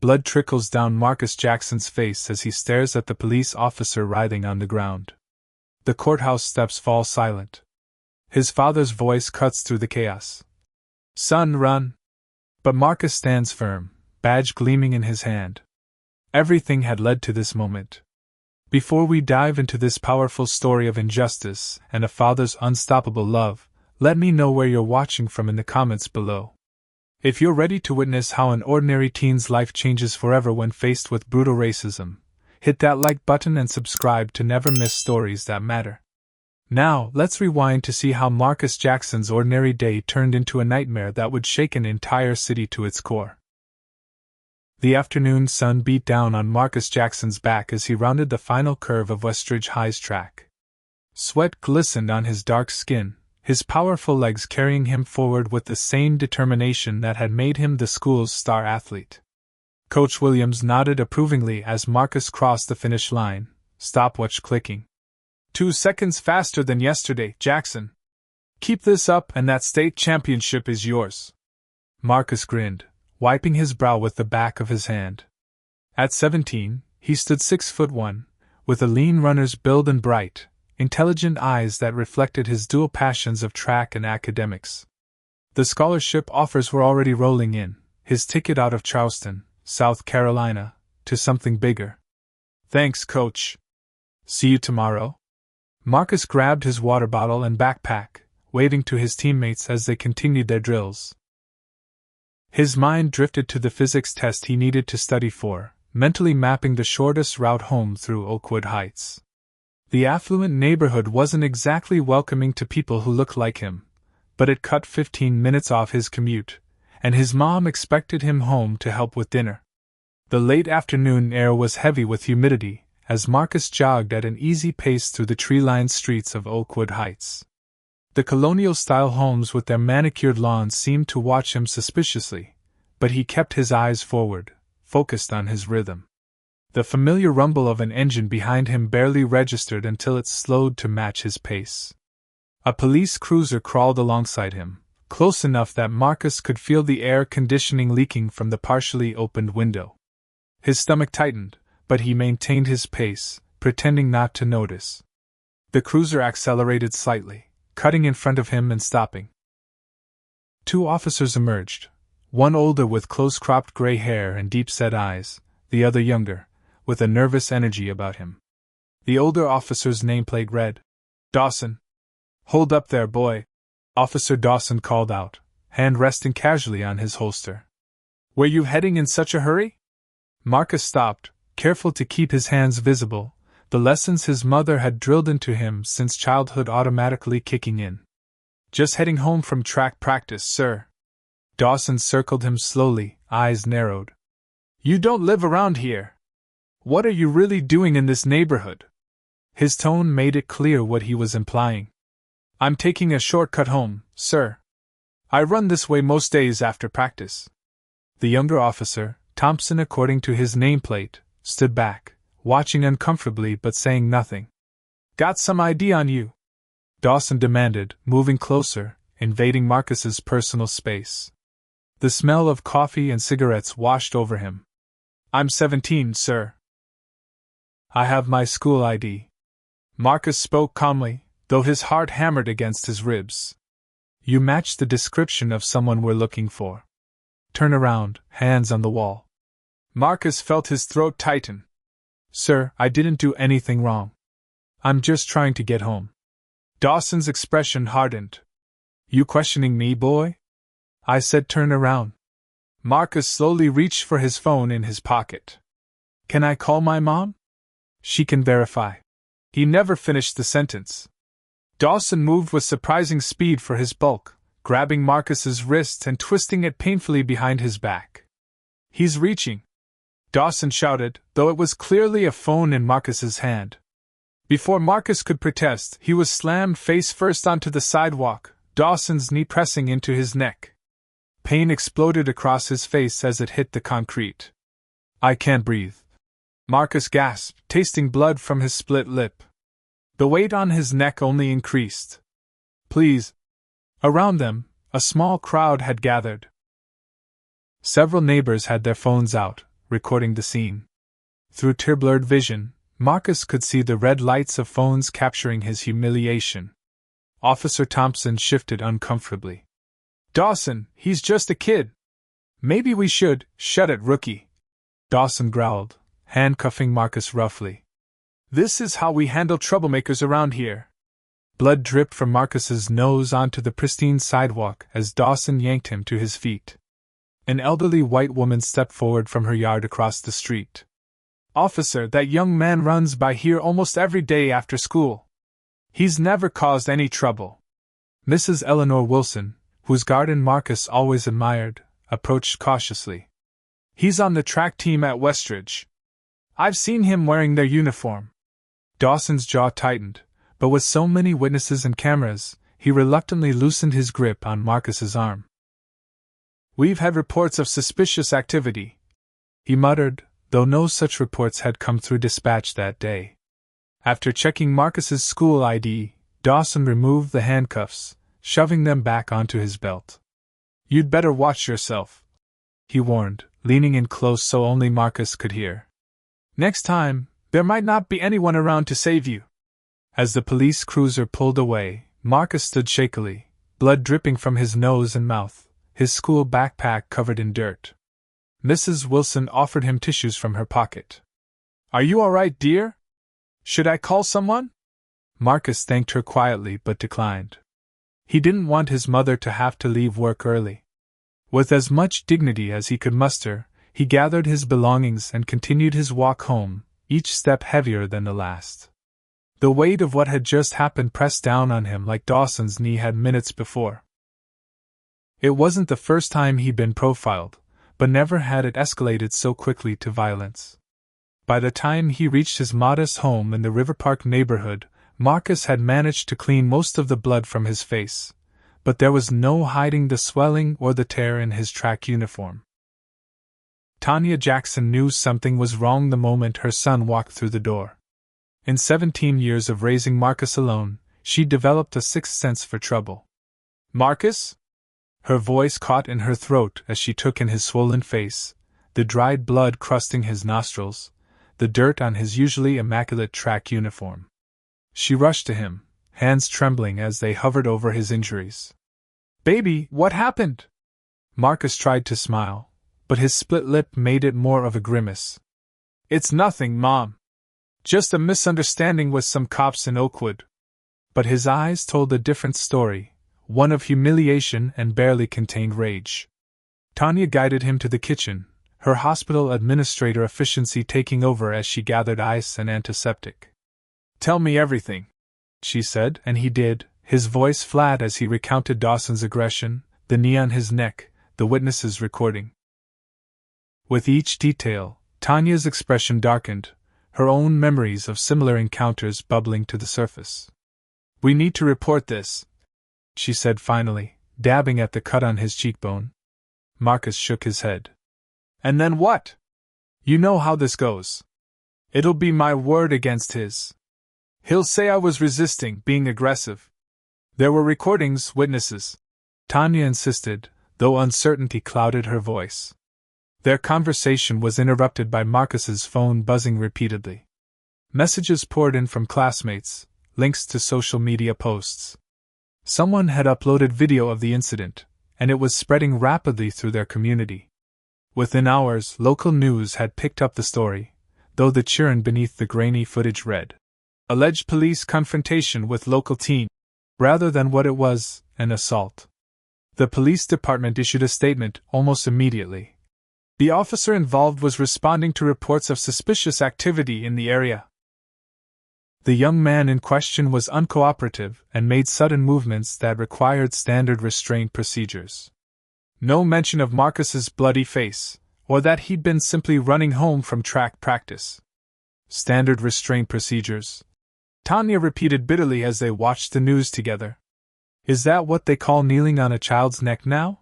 Blood trickles down Marcus Jackson's face as he stares at the police officer writhing on the ground. The courthouse steps fall silent. His father's voice cuts through the chaos. "Son, run!" But Marcus stands firm, badge gleaming in his hand. Everything had led to this moment. Before we dive into this powerful story of injustice and a father's unstoppable love, let me know where you're watching from in the comments below. If you're ready to witness how an ordinary teen's life changes forever when faced with brutal racism, hit that like button and subscribe to never miss stories that matter. Now, let's rewind to see how Marcus Jackson's ordinary day turned into a nightmare that would shake an entire city to its core. The afternoon sun beat down on Marcus Jackson's back as he rounded the final curve of Westridge High's track. Sweat glistened on his dark skin, his powerful legs carrying him forward with the same determination that had made him the school's star athlete. Coach Williams nodded approvingly as Marcus crossed the finish line, stopwatch clicking. 2 seconds faster than yesterday, Jackson. Keep this up and that state championship is yours. Marcus grinned, wiping his brow with the back of his hand. At 17, he stood 6'1", with a lean runner's build and bright, intelligent eyes that reflected his dual passions of track and academics. The scholarship offers were already rolling in, his ticket out of Charleston, South Carolina, to something bigger. Thanks, Coach. See you tomorrow. Marcus grabbed his water bottle and backpack, waving to his teammates as they continued their drills. His mind drifted to the physics test he needed to study for, mentally mapping the shortest route home through Oakwood Heights. The affluent neighborhood wasn't exactly welcoming to people who looked like him, but it cut 15 minutes off his commute, and his mom expected him home to help with dinner. The late afternoon air was heavy with humidity, as Marcus jogged at an easy pace through the tree-lined streets of Oakwood Heights. The colonial-style homes with their manicured lawns seemed to watch him suspiciously, but he kept his eyes forward, focused on his rhythm. The familiar rumble of an engine behind him barely registered until it slowed to match his pace. A police cruiser crawled alongside him, close enough that Marcus could feel the air conditioning leaking from the partially opened window. His stomach tightened, but he maintained his pace, pretending not to notice. The cruiser accelerated slightly, cutting in front of him and stopping. 2 officers emerged, one older with close-cropped gray hair and deep-set eyes, the other younger, with a nervous energy about him. The older officer's nameplate read, "Dawson." "Hold up there, boy," Officer Dawson called out, hand resting casually on his holster. "Were you heading in such a hurry?" Marcus stopped, careful to keep his hands visible, the lessons his mother had drilled into him since childhood automatically kicking in. "Just heading home from track practice, sir." Dawson circled him slowly, eyes narrowed. "You don't live around here. What are you really doing in this neighborhood?" His tone made it clear what he was implying. "I'm taking a shortcut home, sir. I run this way most days after practice." The younger officer, Thompson according to his nameplate, stood back, watching uncomfortably but saying nothing. "Got some ID on you?" Dawson demanded, moving closer, invading Marcus's personal space. The smell of coffee and cigarettes washed over him. "I'm 17, sir." "I have my school ID." Marcus spoke calmly, though his heart hammered against his ribs. "You match the description of someone we're looking for. Turn around, hands on the wall." Marcus felt his throat tighten. "Sir, I didn't do anything wrong. I'm just trying to get home." Dawson's expression hardened. "You questioning me, boy?" "I said turn around." Marcus slowly reached for his phone in his pocket. "Can I call my mom?" "She can verify." He never finished the sentence. Dawson moved with surprising speed for his bulk, grabbing Marcus's wrist and twisting it painfully behind his back. "He's reaching!" Dawson shouted, though it was clearly a phone in Marcus's hand. Before Marcus could protest, he was slammed face first onto the sidewalk, Dawson's knee pressing into his neck. Pain exploded across his face as it hit the concrete. "I can't breathe," Marcus gasped, tasting blood from his split lip. The weight on his neck only increased. "Please." Around them, a small crowd had gathered. Several neighbors had their phones out, recording the scene. Through tear-blurred vision, Marcus could see the red lights of phones capturing his humiliation. Officer Thompson shifted uncomfortably. "Dawson, he's just a kid. Maybe we should, shut it, rookie," Dawson growled, handcuffing Marcus roughly. "This is how we handle troublemakers around here." Blood dripped from Marcus's nose onto the pristine sidewalk as Dawson yanked him to his feet. An elderly white woman stepped forward from her yard across the street. "Officer, that young man runs by here almost every day after school. He's never caused any trouble." Mrs. Eleanor Wilson, whose garden Marcus always admired, approached cautiously. "He's on the track team at Westridge. I've seen him wearing their uniform." Dawson's jaw tightened, but with so many witnesses and cameras, he reluctantly loosened his grip on Marcus's arm. "We've had reports of suspicious activity," he muttered, though no such reports had come through dispatch that day. After checking Marcus's school ID, Dawson removed the handcuffs, shoving them back onto his belt. "You'd better watch yourself," he warned, leaning in close so only Marcus could hear. "Next time, there might not be anyone around to save you." As the police cruiser pulled away, Marcus stood shakily, blood dripping from his nose and mouth, his school backpack covered in dirt. Mrs. Wilson offered him tissues from her pocket. "Are you all right, dear? Should I call someone?" Marcus thanked her quietly but declined. He didn't want his mother to have to leave work early. With as much dignity as he could muster, he gathered his belongings and continued his walk home, each step heavier than the last. The weight of what had just happened pressed down on him like Dawson's knee had minutes before. It wasn't the first time he'd been profiled, but never had it escalated so quickly to violence. By the time he reached his modest home in the River Park neighborhood, Marcus had managed to clean most of the blood from his face, but there was no hiding the swelling or the tear in his track uniform. Tanya Jackson knew something was wrong the moment her son walked through the door. In 17 years of raising Marcus alone, she developed a sixth sense for trouble. "Marcus?" Her voice caught in her throat as she took in his swollen face, the dried blood crusting his nostrils, the dirt on his usually immaculate track uniform. She rushed to him, hands trembling as they hovered over his injuries. "Baby, what happened?" Marcus tried to smile, but his split lip made it more of a grimace. "It's nothing, Mom. Just a misunderstanding with some cops in Oakwood." But his eyes told a different story, one of humiliation and barely contained rage. Tanya guided him to the kitchen, her hospital administrator efficiency taking over as she gathered ice and antiseptic. "Tell me everything," she said, and he did, his voice flat as he recounted Dawson's aggression, the knee on his neck, the witnesses recording. With each detail, Tanya's expression darkened, her own memories of similar encounters bubbling to the surface. "We need to report this," she said finally, dabbing at the cut on his cheekbone. Marcus shook his head. "And then what? You know how this goes. It'll be my word against his. He'll say I was resisting, being aggressive. There were recordings, witnesses," Tanya insisted, though uncertainty clouded her voice. Their conversation was interrupted by Marcus's phone buzzing repeatedly. Messages poured in from classmates, links to social media posts. Someone had uploaded video of the incident, and it was spreading rapidly through their community. Within hours, local news had picked up the story, though the churn beneath the grainy footage read, "Alleged police confrontation with local teen," rather than what it was, an assault. The police department issued a statement almost immediately. The officer involved was responding to reports of suspicious activity in the area. The young man in question was uncooperative and made sudden movements that required standard restraint procedures. No mention of Marcus's bloody face, or that he'd been simply running home from track practice. Standard restraint procedures, Tanya repeated bitterly as they watched the news together. Is that what they call kneeling on a child's neck now?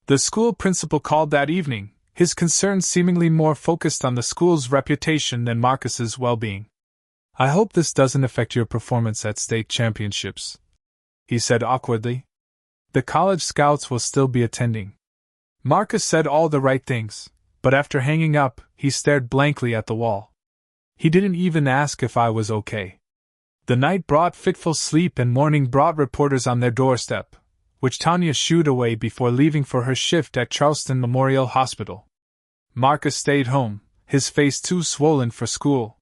The school principal called that evening, his concerns seemingly more focused on the school's reputation than Marcus's well-being. "I hope this doesn't affect your performance at state championships," he said awkwardly. "The college scouts will still be attending." Marcus said all the right things, But after hanging up, he stared blankly at the wall. He didn't even ask if I was okay. The night brought fitful sleep and morning brought reporters on their doorstep, which Tanya shooed away before leaving for her shift at Charleston Memorial Hospital. Marcus stayed home, his face too swollen for school.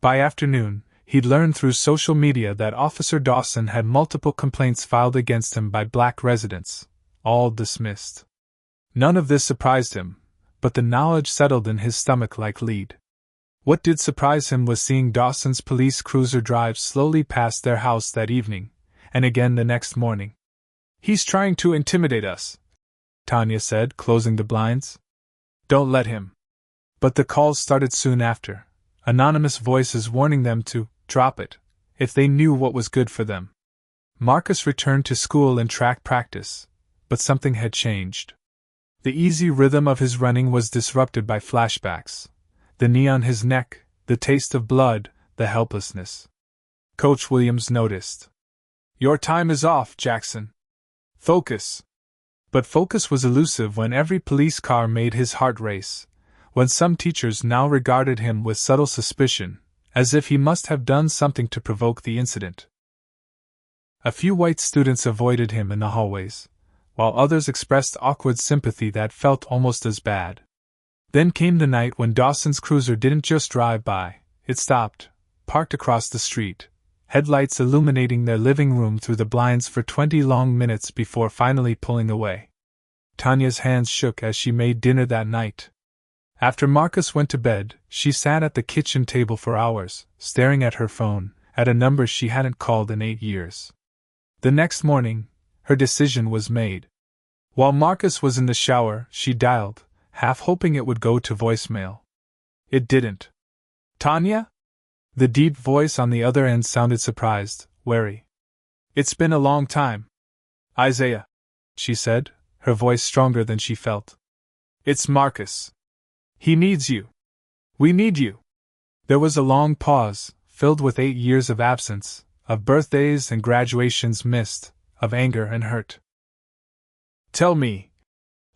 By afternoon, he'd learned through social media that Officer Dawson had multiple complaints filed against him by black residents, all dismissed. None of this surprised him, but the knowledge settled in his stomach like lead. What did surprise him was seeing Dawson's police cruiser drive slowly past their house that evening, and again the next morning. "He's trying to intimidate us," Tanya said, closing the blinds. "Don't let him." But the calls started soon after, anonymous voices warning them to drop it if they knew what was good for them. Marcus returned to school and track practice, but something had changed. The easy rhythm of his running was disrupted by flashbacks. The knee on his neck, the taste of blood, the helplessness. Coach Williams noticed. "Your time is off, Jackson. Focus." But focus was elusive when every police car made his heart race, when some teachers now regarded him with subtle suspicion, as if he must have done something to provoke the incident. A few white students avoided him in the hallways, while others expressed awkward sympathy that felt almost as bad. Then came the night when Dawson's cruiser didn't just drive by, it stopped, parked across the street, headlights illuminating their living room through the blinds for 20 long minutes before finally pulling away. Tanya's hands shook as she made dinner that night. After Marcus went to bed, she sat at the kitchen table for hours, staring at her phone, at a number she hadn't called in 8 years. The next morning, her decision was made. While Marcus was in the shower, she dialed, half hoping it would go to voicemail. It didn't. "Tanya?" The deep voice on the other end sounded surprised, wary. "It's been a long time." "Isaiah," she said, her voice stronger than she felt. "It's Marcus. He needs you. We need you." There was a long pause, filled with 8 years of absence, of birthdays and graduations missed, of anger and hurt. "Tell me,"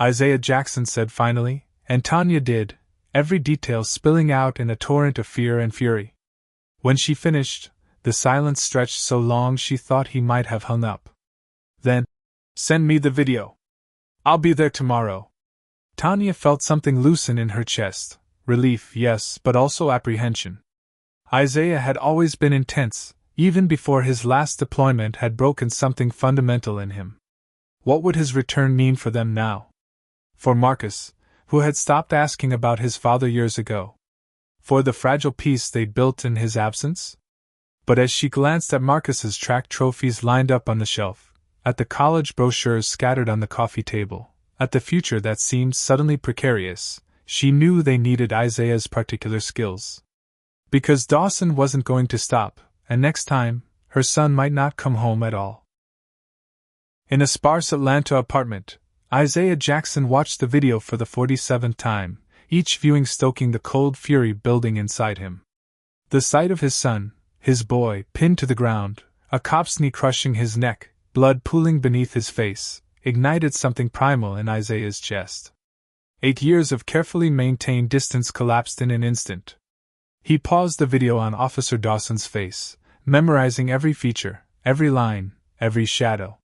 Isaiah Jackson said finally, and Tanya did, every detail spilling out in a torrent of fear and fury. When she finished, the silence stretched so long she thought he might have hung up. Then, "Send me the video. I'll be there tomorrow." Tanya felt something loosen in her chest, relief, yes, but also apprehension. Isaiah had always been intense, even before his last deployment had broken something fundamental in him. What would his return mean for them now? For Marcus, who had stopped asking about his father years ago. For the fragile peace they'd built in his absence? But as she glanced at Marcus's track trophies lined up on the shelf, at the college brochures scattered on the coffee table, at the future that seemed suddenly precarious, she knew they needed Isaiah's particular skills. Because Dawson wasn't going to stop, and next time, her son might not come home at all. In a sparse Atlanta apartment, Isaiah Jackson watched the video for the 47th time, each viewing stoking the cold fury building inside him. The sight of his son, his boy, pinned to the ground, a cop's knee crushing his neck, blood pooling beneath his face, ignited something primal in Isaiah's chest. 8 years of carefully maintained distance collapsed in an instant. He paused the video on Officer Dawson's face, memorizing every feature, every line, every shadow.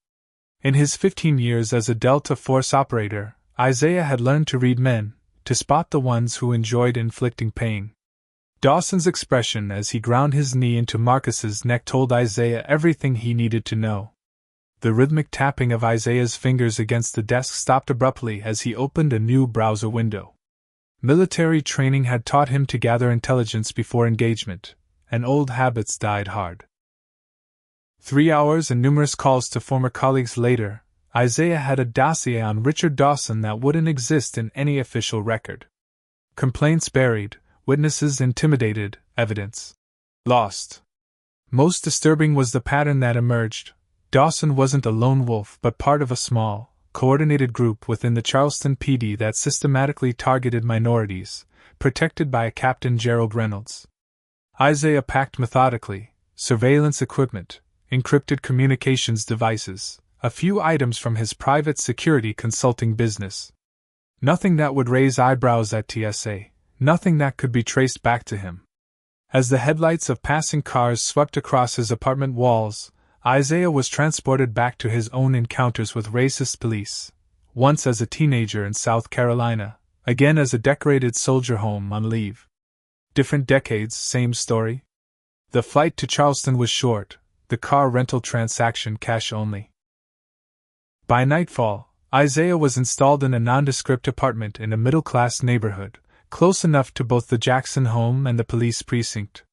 In his 15 years as a Delta Force operator, Isaiah had learned to read men, to spot the ones who enjoyed inflicting pain. Dawson's expression as he ground his knee into Marcus's neck told Isaiah everything he needed to know. The rhythmic tapping of Isaiah's fingers against the desk stopped abruptly as he opened a new browser window. Military training had taught him to gather intelligence before engagement, and old habits died hard. 3 hours and numerous calls to former colleagues later, Isaiah had a dossier on Richard Dawson that wouldn't exist in any official record. Complaints buried, witnesses intimidated, evidence lost. Most disturbing was the pattern that emerged. Dawson wasn't a lone wolf but part of a small, coordinated group within the Charleston PD that systematically targeted minorities, protected by a Captain Gerald Reynolds. Isaiah packed methodically, surveillance equipment, encrypted communications devices, a few items from his private security consulting business. Nothing that would raise eyebrows at TSA, nothing that could be traced back to him. As the headlights of passing cars swept across his apartment walls, Isaiah was transported back to his own encounters with racist police, once as a teenager in South Carolina, again as a decorated soldier home on leave. Different decades, same story. The flight to Charleston was short, the car rental transaction cash only. By nightfall, Isaiah was installed in a nondescript apartment in a middle-class neighborhood, close enough to both the Jackson home and the police precinct.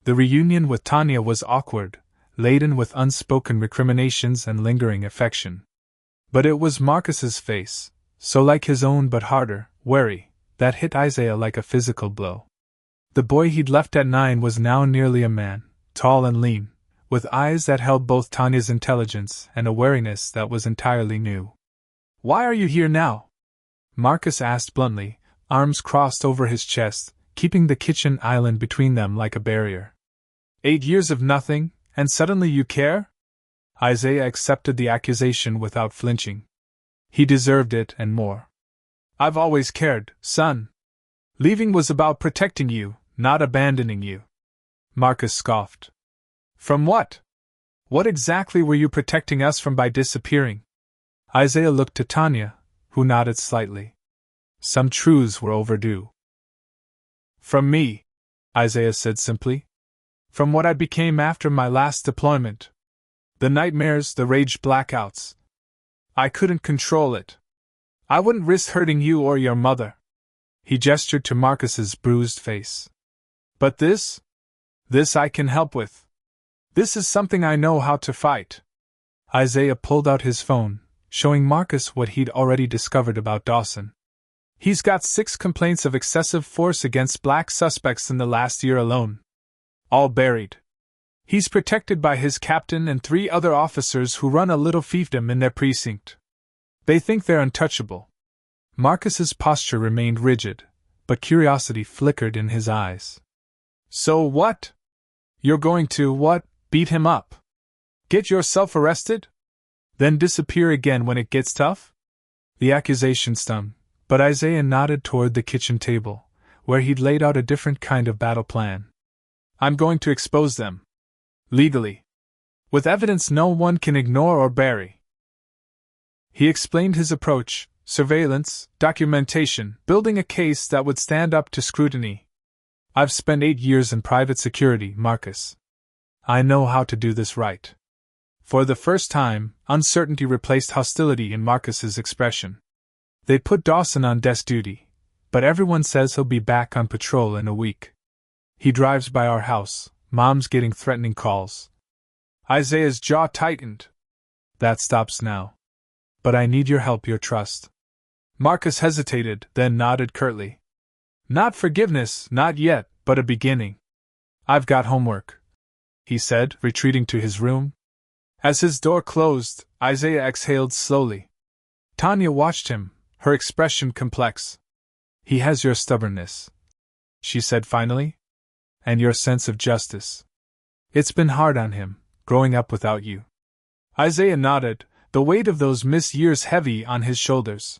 The reunion with Tanya was awkward, laden with unspoken recriminations and lingering affection. But it was Marcus's face, so like his own but harder, wary, that hit Isaiah like a physical blow. The boy he'd left at 9 was now nearly a man, tall and lean, with eyes that held both Tanya's intelligence and a wariness that was entirely new. "Why are you here now?" Marcus asked bluntly, arms crossed over his chest, keeping the kitchen island between them like a barrier. 8 years of nothing, and suddenly you care? Isaiah accepted the accusation without flinching. He deserved it and more. "I've always cared, son. Leaving was about protecting you, not abandoning you." Marcus scoffed. "From what? What exactly were you protecting us from by disappearing?" Isaiah looked to Tanya, who nodded slightly. Some truths were overdue. "From me," Isaiah said simply. "From what I became after my last deployment. The nightmares, the rage blackouts. I couldn't control it. I wouldn't risk hurting you or your mother." He gestured to Marcus's bruised face. "But this I can help with. This is something I know how to fight." Isaiah pulled out his phone, showing Marcus what he'd already discovered about Dawson. "He's got 6 complaints of excessive force against black suspects in the last year alone. All buried. He's protected by his captain and 3 other officers who run a little fiefdom in their precinct. They think they're untouchable." Marcus's posture remained rigid, but curiosity flickered in his eyes. "So what? You're going to, what, beat him up? Get yourself arrested? Then disappear again when it gets tough?" The accusation stung, but Isaiah nodded toward the kitchen table, where he'd laid out a different kind of battle plan. "I'm going to expose them. Legally. With evidence no one can ignore or bury." He explained his approach: surveillance, documentation, building a case that would stand up to scrutiny. "I've spent 8 years in private security, Marcus. I know how to do this right." For the first time, uncertainty replaced hostility in Marcus's expression. "They put Dawson on desk duty, but everyone says he'll be back on patrol in a week. He drives by our house, Mom's getting threatening calls." Isaiah's jaw tightened. "That stops now. But I need your help, your trust." Marcus hesitated, then nodded curtly. "Not forgiveness, not yet, but a beginning. I've got homework," he said, retreating to his room. As his door closed, Isaiah exhaled slowly. Tanya watched him, her expression complex. "He has your stubbornness," she said finally. "And your sense of justice. It's been hard on him, growing up without you." Isaiah nodded, the weight of those missed years heavy on his shoulders.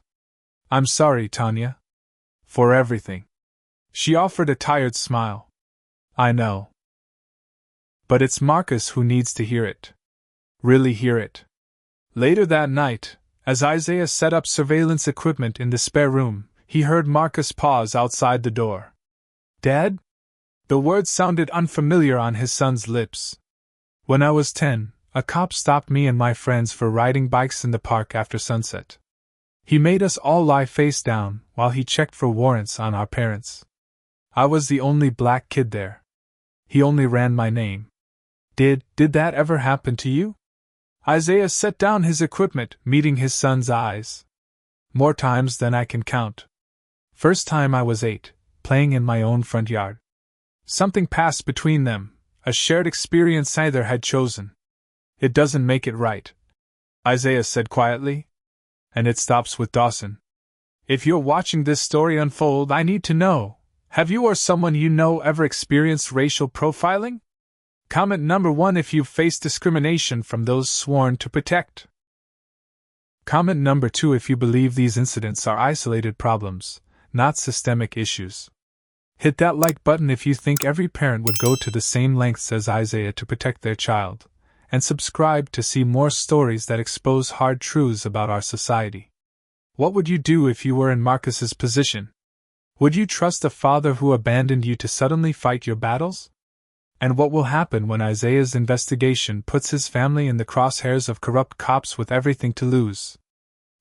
"I'm sorry, Tanya. For everything." She offered a tired smile. "I know. But it's Marcus who needs to hear it. Really hear it." Later that night, as Isaiah set up surveillance equipment in the spare room, he heard Marcus pause outside the door. "Dad?" The words sounded unfamiliar on his son's lips. "When I was 10, a cop stopped me and my friends for riding bikes in the park after sunset. He made us all lie face down while he checked for warrants on our parents. I was the only black kid there. He only ran my name. Did that ever happen to you?" Isaiah set down his equipment, meeting his son's eyes. "More times than I can count. First time I was 8, playing in my own front yard. Something passed between them, a shared experience neither had chosen. It doesn't make it right," Isaiah said quietly. "And it stops with Dawson. If you're watching this story unfold, I need to know, have you or someone you know ever experienced racial profiling? Comment number 1 if you've faced discrimination from those sworn to protect." Comment number 2 if you believe these incidents are isolated problems, not systemic issues. Hit that like button if you think every parent would go to the same lengths as Isaiah to protect their child, and subscribe to see more stories that expose hard truths about our society. What would you do if you were in Marcus's position? Would you trust a father who abandoned you to suddenly fight your battles? And what will happen when Isaiah's investigation puts his family in the crosshairs of corrupt cops with everything to lose?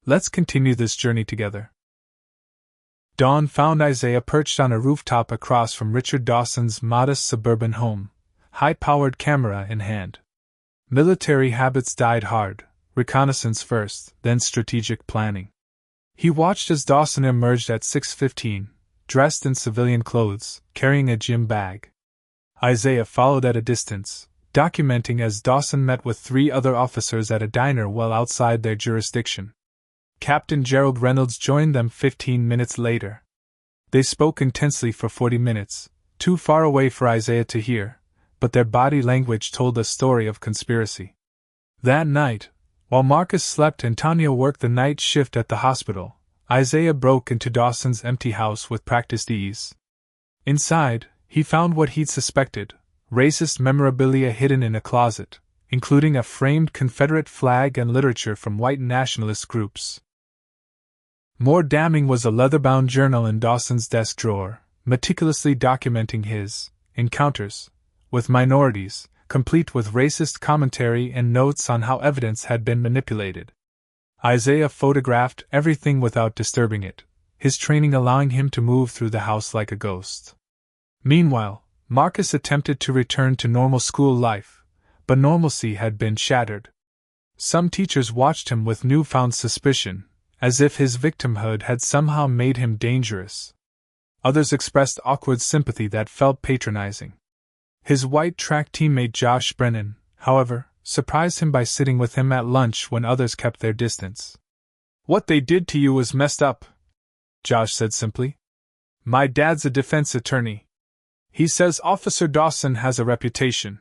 Let's continue this journey together. Dawn found Isaiah perched on a rooftop across from Richard Dawson's modest suburban home, high-powered camera in hand. Military habits died hard, reconnaissance first, then strategic planning. He watched as Dawson emerged at 6:15, dressed in civilian clothes, carrying a gym bag. Isaiah followed at a distance, documenting as Dawson met with 3 other officers at a diner well outside their jurisdiction. Captain Gerald Reynolds joined them 15 minutes later. They spoke intensely for 40 minutes, too far away for Isaiah to hear, but their body language told a story of conspiracy. That night, while Marcus slept and Tanya worked the night shift at the hospital, Isaiah broke into Dawson's empty house with practiced ease. Inside, he found what he'd suspected: racist memorabilia hidden in a closet, including a framed Confederate flag and literature from white nationalist groups. More damning was a leather-bound journal in Dawson's desk drawer, meticulously documenting his encounters with minorities, complete with racist commentary and notes on how evidence had been manipulated. Isaiah photographed everything without disturbing it, his training allowing him to move through the house like a ghost. Meanwhile, Marcus attempted to return to normal school life, but normalcy had been shattered. Some teachers watched him with newfound suspicion, as if his victimhood had somehow made him dangerous. Others expressed awkward sympathy that felt patronizing. His white track teammate Josh Brennan, however, surprised him by sitting with him at lunch when others kept their distance. "What they did to you was messed up," Josh said simply. "My dad's a defense attorney. He says Officer Dawson has a reputation."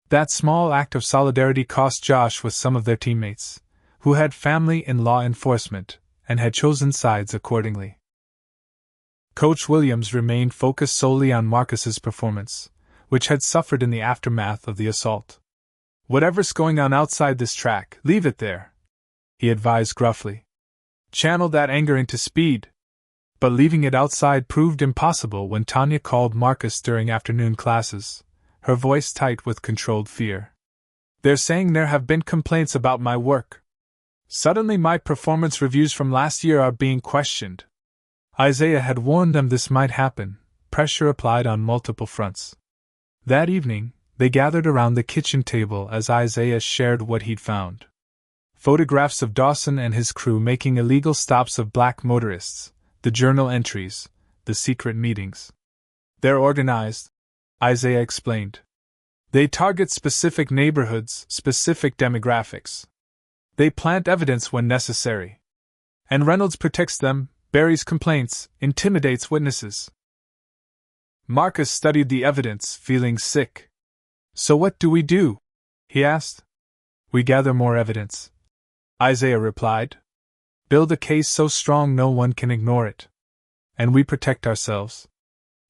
That small act of solidarity cost Josh with some of their teammates, who had family in law enforcement, and had chosen sides accordingly. Coach Williams remained focused solely on Marcus's performance, which had suffered in the aftermath of the assault. "Whatever's going on outside this track, leave it there," he advised gruffly. "Channel that anger into speed." But leaving it outside proved impossible when Tanya called Marcus during afternoon classes, her voice tight with controlled fear. "They're saying there have been complaints about my work. Suddenly my performance reviews from last year are being questioned." Isaiah had warned them this might happen, pressure applied on multiple fronts. That evening, they gathered around the kitchen table as Isaiah shared what he'd found. Photographs of Dawson and his crew making illegal stops of black motorists, the journal entries, the secret meetings. "They're organized," Isaiah explained. "They target specific neighborhoods, specific demographics. They plant evidence when necessary. And Reynolds protects them, buries complaints, intimidates witnesses." Marcus studied the evidence, feeling sick. "So what do we do?" he asked. "We gather more evidence," Isaiah replied. "Build a case so strong no one can ignore it. And we protect ourselves."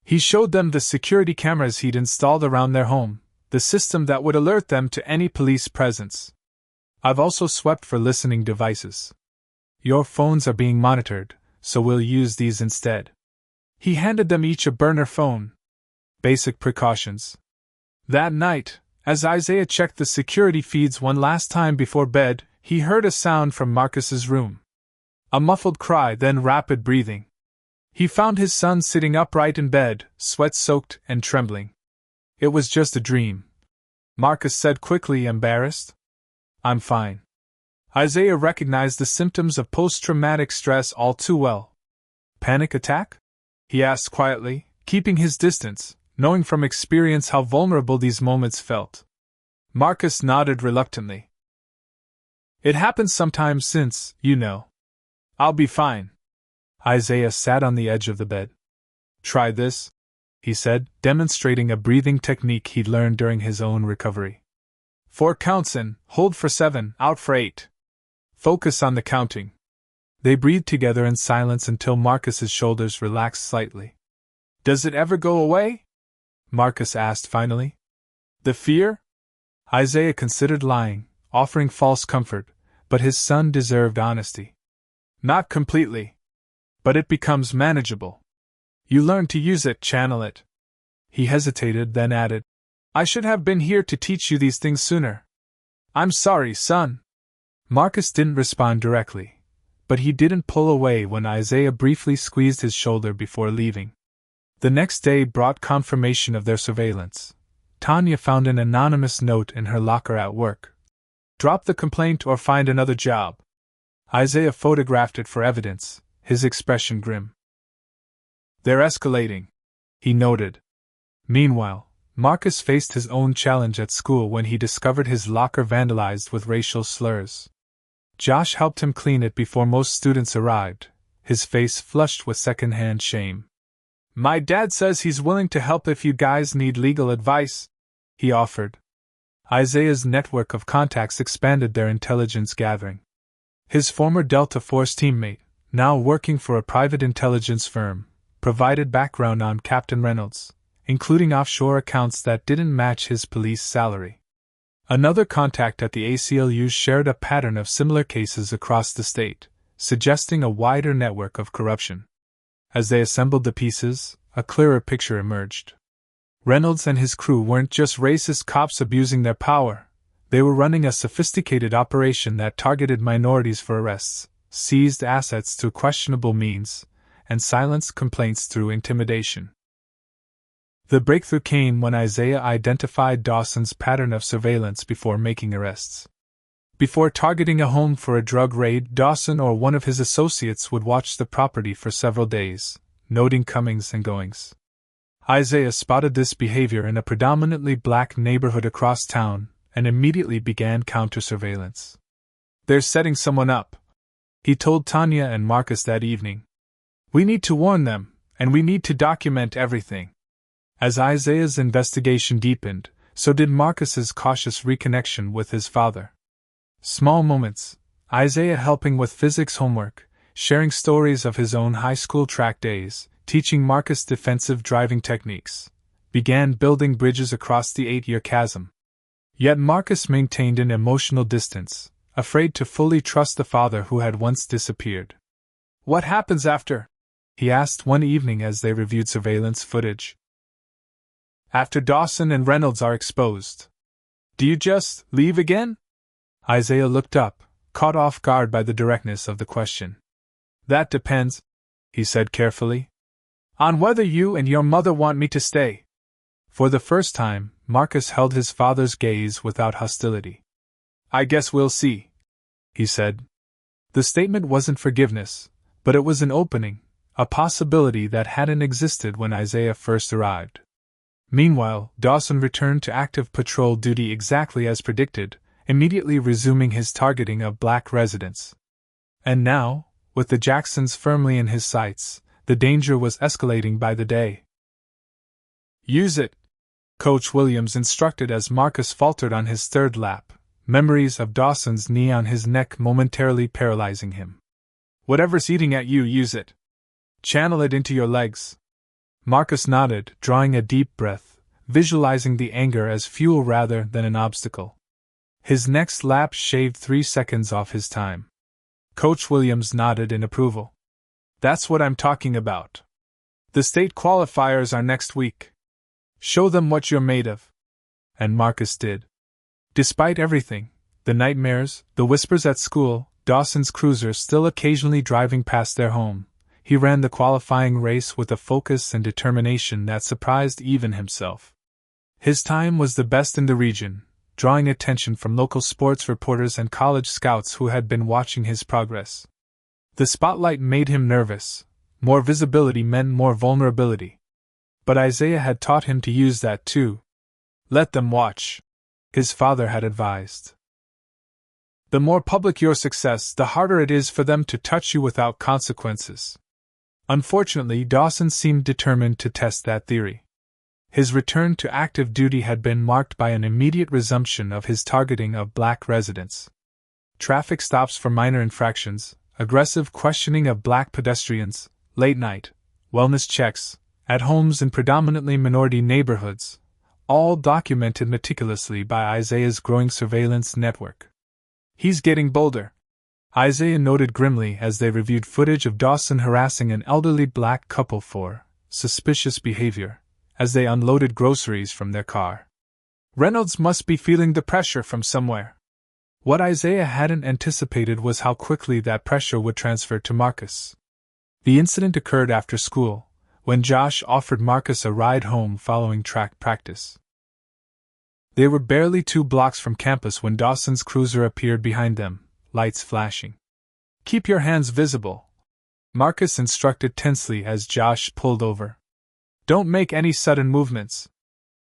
He showed them the security cameras he'd installed around their home, the system that would alert them to any police presence. "I've also swept for listening devices. Your phones are being monitored, so we'll use these instead." He handed them each a burner phone. Basic precautions. That night, as Isaiah checked the security feeds one last time before bed, he heard a sound from Marcus's room. A muffled cry, then rapid breathing. He found his son sitting upright in bed, sweat-soaked and trembling. "It was just a dream," Marcus said quickly, embarrassed. "I'm fine." Isaiah recognized the symptoms of post-traumatic stress all too well. "Panic attack?" he asked quietly, keeping his distance, knowing from experience how vulnerable these moments felt. Marcus nodded reluctantly. "It happens sometimes since, you know. I'll be fine." Isaiah sat on the edge of the bed. "Try this," he said, demonstrating a breathing technique he'd learned during his own recovery. 4 counts in, hold for 7, out for 8. Focus on the counting. They breathed together in silence until Marcus's shoulders relaxed slightly. Does it ever go away? Marcus asked finally. The fear? Isaiah considered lying, offering false comfort, but his son deserved honesty. Not completely. But it becomes manageable. You learn to use it, channel it. He hesitated, then added, I should have been here to teach you these things sooner. I'm sorry, son. Marcus didn't respond directly, but he didn't pull away when Isaiah briefly squeezed his shoulder before leaving. The next day brought confirmation of their surveillance. Tanya found an anonymous note in her locker at work. Drop the complaint or find another job. Isaiah photographed it for evidence, his expression grim. They're escalating, he noted. Meanwhile, Marcus faced his own challenge at school when he discovered his locker vandalized with racial slurs. Josh helped him clean it before most students arrived, his face flushed with secondhand shame. My dad says he's willing to help if you guys need legal advice, he offered. Isaiah's network of contacts expanded their intelligence gathering. His former Delta Force teammate, now working for a private intelligence firm, provided background on Captain Reynolds, including offshore accounts that didn't match his police salary. Another contact at the ACLU shared a pattern of similar cases across the state, suggesting a wider network of corruption. As they assembled the pieces, a clearer picture emerged. Reynolds and his crew weren't just racist cops abusing their power, they were running a sophisticated operation that targeted minorities for arrests, seized assets through questionable means, and silenced complaints through intimidation. The breakthrough came when Isaiah identified Dawson's pattern of surveillance before making arrests. Before targeting a home for a drug raid, Dawson or one of his associates would watch the property for several days, noting comings and goings. Isaiah spotted this behavior in a predominantly black neighborhood across town and immediately began counter-surveillance. They're setting someone up, he told Tanya and Marcus that evening. We need to warn them, and we need to document everything. As Isaiah's investigation deepened, so did Marcus's cautious reconnection with his father. Small moments, Isaiah helping with physics homework, sharing stories of his own high school track days, teaching Marcus defensive driving techniques, began building bridges across the 8-year chasm. Yet Marcus maintained an emotional distance, afraid to fully trust the father who had once disappeared. What happens after? He asked one evening as they reviewed surveillance footage. After Dawson and Reynolds are exposed, do you just leave again? Isaiah looked up, caught off guard by the directness of the question. That depends, he said carefully, on whether you and your mother want me to stay. For the first time, Marcus held his father's gaze without hostility. I guess we'll see, he said. The statement wasn't forgiveness, but it was an opening, a possibility that hadn't existed when Isaiah first arrived. Meanwhile, Dawson returned to active patrol duty exactly as predicted, immediately resuming his targeting of black residents. And now, with the Jacksons firmly in his sights, the danger was escalating by the day. Use it, Coach Williams instructed as Marcus faltered on his third lap, memories of Dawson's knee on his neck momentarily paralyzing him. Whatever's eating at you, use it. Channel it into your legs. Marcus nodded, drawing a deep breath, visualizing the anger as fuel rather than an obstacle. His next lap shaved 3 seconds off his time. Coach Williams nodded in approval. That's what I'm talking about. The state qualifiers are next week. Show them what you're made of. And Marcus did. Despite everything, the nightmares, the whispers at school, Dawson's cruiser still occasionally driving past their home, he ran the qualifying race with a focus and determination that surprised even himself. His time was the best in the region, drawing attention from local sports reporters and college scouts who had been watching his progress. The spotlight made him nervous. More visibility meant more vulnerability. But Isaiah had taught him to use that too. Let them watch, his father had advised. The more public your success, the harder it is for them to touch you without consequences. Unfortunately, Dawson seemed determined to test that theory. His return to active duty had been marked by an immediate resumption of his targeting of black residents. traffic stops for minor infractions, aggressive questioning of black pedestrians, late night, wellness checks, at homes in predominantly minority neighborhoods, all documented meticulously by Isaiah's growing surveillance network. "He's getting bolder," Isaiah noted grimly as they reviewed footage of Dawson harassing an elderly black couple for suspicious behavior as they unloaded groceries from their car. Reynolds must be feeling the pressure from somewhere. What Isaiah hadn't anticipated was how quickly that pressure would transfer to Marcus. The incident occurred after school, when Josh offered Marcus a ride home following track practice. They were barely 2 blocks from campus when Dawson's cruiser appeared behind them, lights flashing. "Keep your hands visible," Marcus instructed tensely as Josh pulled over. "Don't make any sudden movements."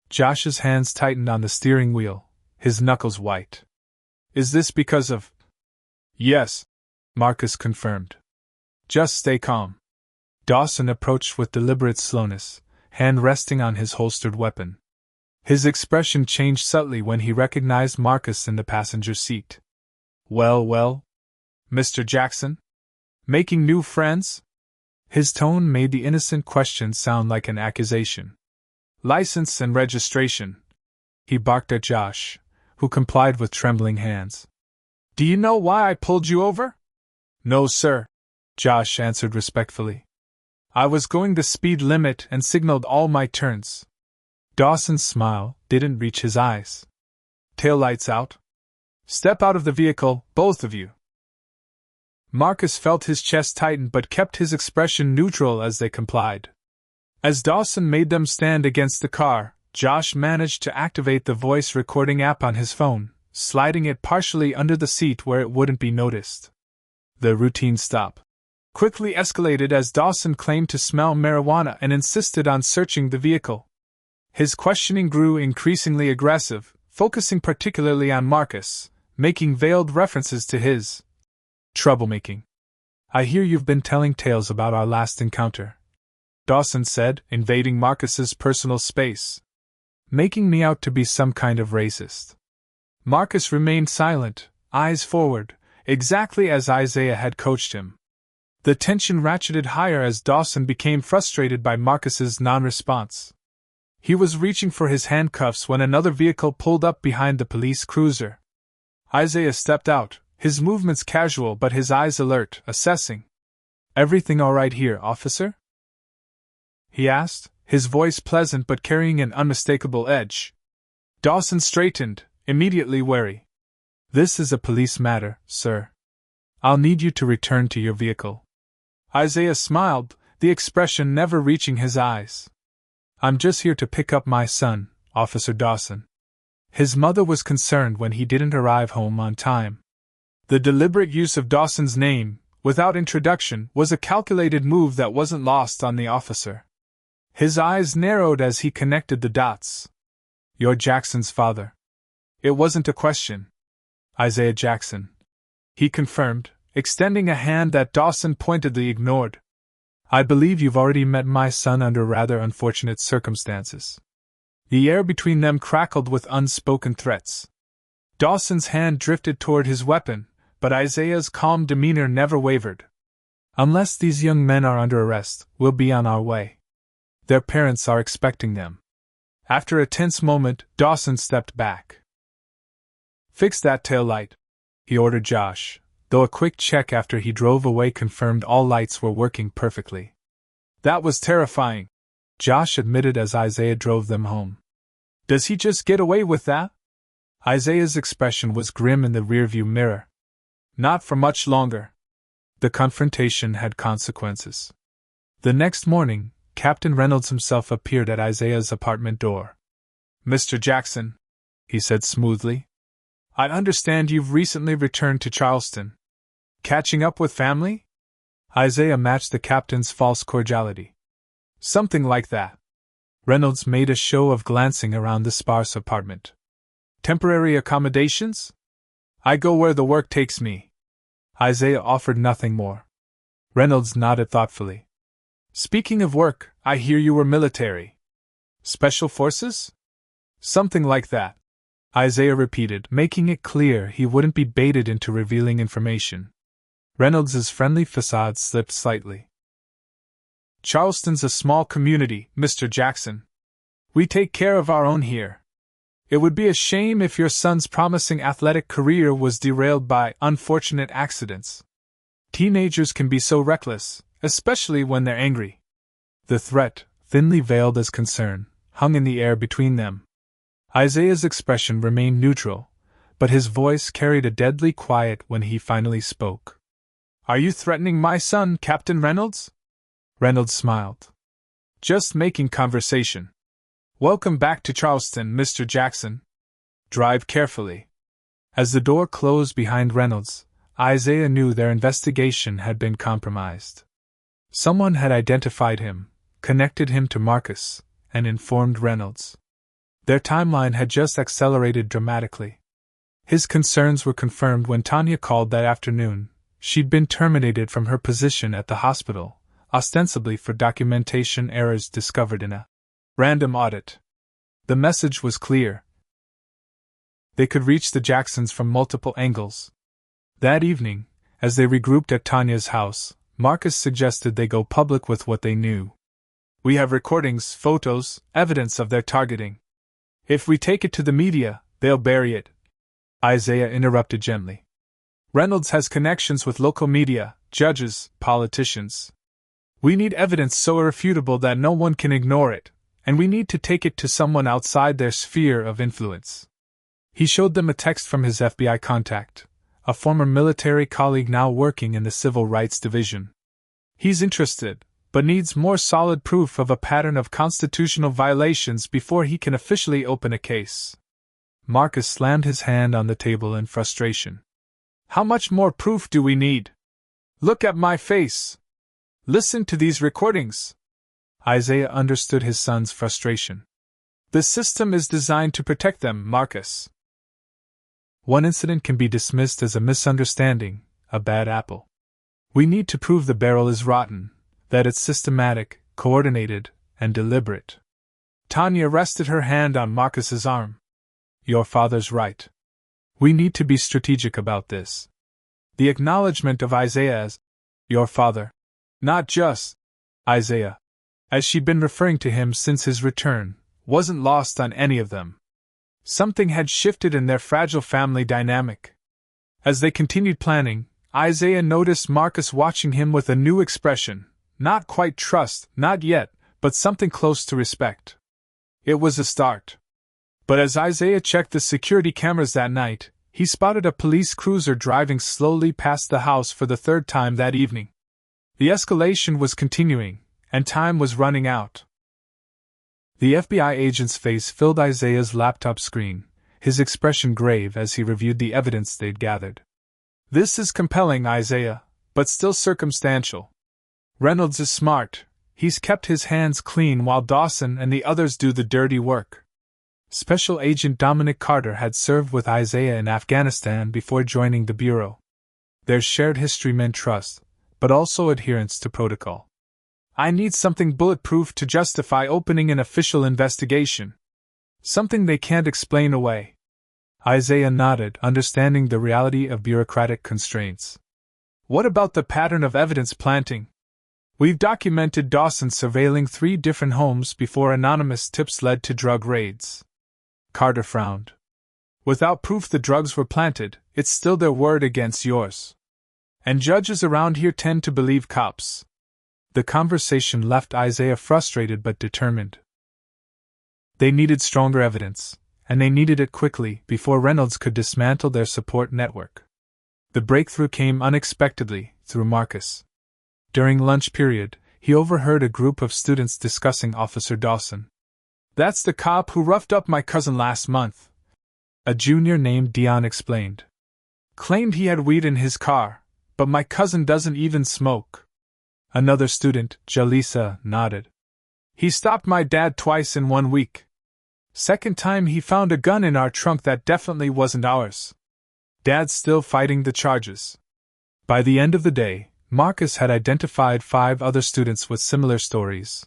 Josh's hands tightened on the steering wheel, his knuckles white. "Is this because of—" "Yes," Marcus confirmed. "Just stay calm." Dawson approached with deliberate slowness, hand resting on his holstered weapon. His expression changed subtly when he recognized Marcus in the passenger seat. Well, Mr. Jackson? Making new friends?" His tone made the innocent question sound like an accusation. "License and registration," he barked at Josh, who complied with trembling hands. "Do you know why I pulled you over?" "No, sir," Josh answered respectfully. "I was going the speed limit and signaled all my turns." Dawson's smile didn't reach his eyes. "Taillights out? Step out of the vehicle, both of you." Marcus felt his chest tighten but kept his expression neutral as they complied. As Dawson made them stand against the car, Josh managed to activate the voice recording app on his phone, sliding it partially under the seat where it wouldn't be noticed. The routine stop quickly escalated as Dawson claimed to smell marijuana and insisted on searching the vehicle. His questioning grew increasingly aggressive, focusing particularly on Marcus, making veiled references to his troublemaking. "I hear you've been telling tales about our last encounter," Dawson said, invading Marcus's personal space. "Making me out to be some kind of racist." Marcus remained silent, eyes forward, exactly as Isaiah had coached him. The tension ratcheted higher as Dawson became frustrated by Marcus's non-response. He was reaching for his handcuffs when another vehicle pulled up behind the police cruiser. Isaiah stepped out, his movements casual but his eyes alert, assessing. "Everything all right here, officer?" he asked, his voice pleasant but carrying an unmistakable edge. Dawson straightened, immediately wary. "This is a police matter, sir. I'll need you to return to your vehicle." Isaiah smiled, the expression never reaching his eyes. "I'm just here to pick up my son, Officer Dawson." His mother was concerned when he didn't arrive home on time. The deliberate use of Dawson's name, without introduction, was a calculated move that wasn't lost on the officer. His eyes narrowed as he connected the dots. "You're Jackson's father." It wasn't a question. "Isaiah Jackson," he confirmed, extending a hand that Dawson pointedly ignored. "I believe you've already met my son under rather unfortunate circumstances." The air between them crackled with unspoken threats. Dawson's hand drifted toward his weapon, but Isaiah's calm demeanor never wavered. "Unless these young men are under arrest, we'll be on our way. Their parents are expecting them." After a tense moment, Dawson stepped back. "Fix that tail light," he ordered Josh, though a quick check after he drove away confirmed all lights were working perfectly. "That was terrifying," Josh admitted as Isaiah drove them home. "Does he just get away with that?" Isaiah's expression was grim in the rearview mirror. "Not for much longer." The confrontation had consequences. The next morning, Captain Reynolds himself appeared at Isaiah's apartment door. "Mr. Jackson," he said smoothly, "I understand you've recently returned to Charleston. Catching up with family?" Isaiah matched the captain's false cordiality. "Something like that." Reynolds made a show of glancing around the sparse apartment. "Temporary accommodations?" "I go where the work takes me." Isaiah offered nothing more. Reynolds nodded thoughtfully. "Speaking of work, I hear you were military. Special forces?" "Something like that." Isaiah repeated, making it clear he wouldn't be baited into revealing information. Reynolds's friendly facade slipped slightly. Charleston's a small community, Mr. Jackson. We take care of our own here. It would be a shame if your son's promising athletic career was derailed by unfortunate accidents. Teenagers can be so reckless, especially when they're angry. The threat, thinly veiled as concern, hung in the air between them. Isaiah's expression remained neutral, but his voice carried a deadly quiet when he finally spoke. Are you threatening my son, Captain Reynolds? Reynolds smiled. Just making conversation. Welcome back to Charleston, Mr. Jackson. Drive carefully. As the door closed behind Reynolds, Isaiah knew their investigation had been compromised. Someone had identified him, connected him to Marcus, and informed Reynolds. Their timeline had just accelerated dramatically. His concerns were confirmed when Tanya called that afternoon. She'd been terminated from her position at the hospital, ostensibly for documentation errors discovered in a random audit. The message was clear. They could reach the Jacksons from multiple angles. That evening, as they regrouped at Tanya's house, Marcus suggested they go public with what they knew. We have recordings, photos, evidence of their targeting. If we take it to the media, they'll bury it. Isaiah interrupted gently. Reynolds has connections with local media, judges, politicians. We need evidence so irrefutable that no one can ignore it, and we need to take it to someone outside their sphere of influence. He showed them a text from his FBI contact, a former military colleague now working in the Civil Rights Division. He's interested, but needs more solid proof of a pattern of constitutional violations before he can officially open a case. Marcus slammed his hand on the table in frustration. How much more proof do we need? Look at my face. Listen to these recordings. Isaiah understood his son's frustration. The system is designed to protect them, Marcus. One incident can be dismissed as a misunderstanding, a bad apple. We need to prove the barrel is rotten, that it's systematic, coordinated, and deliberate. Tanya rested her hand on Marcus's arm. Your father's right. We need to be strategic about this. The acknowledgement of Isaiah as your father, not just Isaiah, as she'd been referring to him since his return, wasn't lost on any of them. Something had shifted in their fragile family dynamic. As they continued planning, Isaiah noticed Marcus watching him with a new expression, not quite trust, not yet, but something close to respect. It was a start. But as Isaiah checked the security cameras that night, he spotted a police cruiser driving slowly past the house for the third time that evening. The escalation was continuing, and time was running out. The FBI agent's face filled Isaiah's laptop screen, his expression grave as he reviewed the evidence they'd gathered. This is compelling, Isaiah, but still circumstantial. Reynolds is smart. He's kept his hands clean while Dawson and the others do the dirty work. Special Agent Dominic Carter had served with Isaiah in Afghanistan before joining the Bureau. Their shared history meant trust, but also adherence to protocol. I need something bulletproof to justify opening an official investigation. Something they can't explain away. Isaiah nodded, understanding the reality of bureaucratic constraints. What about the pattern of evidence planting? We've documented Dawson surveilling 3 different homes before anonymous tips led to drug raids. Carter frowned. Without proof the drugs were planted, it's still their word against yours. And judges around here tend to believe cops. The conversation left Isaiah frustrated but determined. They needed stronger evidence, and they needed it quickly before Reynolds could dismantle their support network. The breakthrough came unexpectedly, through Marcus. During lunch period, he overheard a group of students discussing Officer Dawson. That's the cop who roughed up my cousin last month, a junior named Dion explained. Claimed he had weed in his car, but my cousin doesn't even smoke. Another student, Jalisa, nodded. He stopped my dad twice in 1 week. Second time he found a gun in our trunk that definitely wasn't ours. Dad's still fighting the charges. By the end of the day, Marcus had identified 5 other students with similar stories,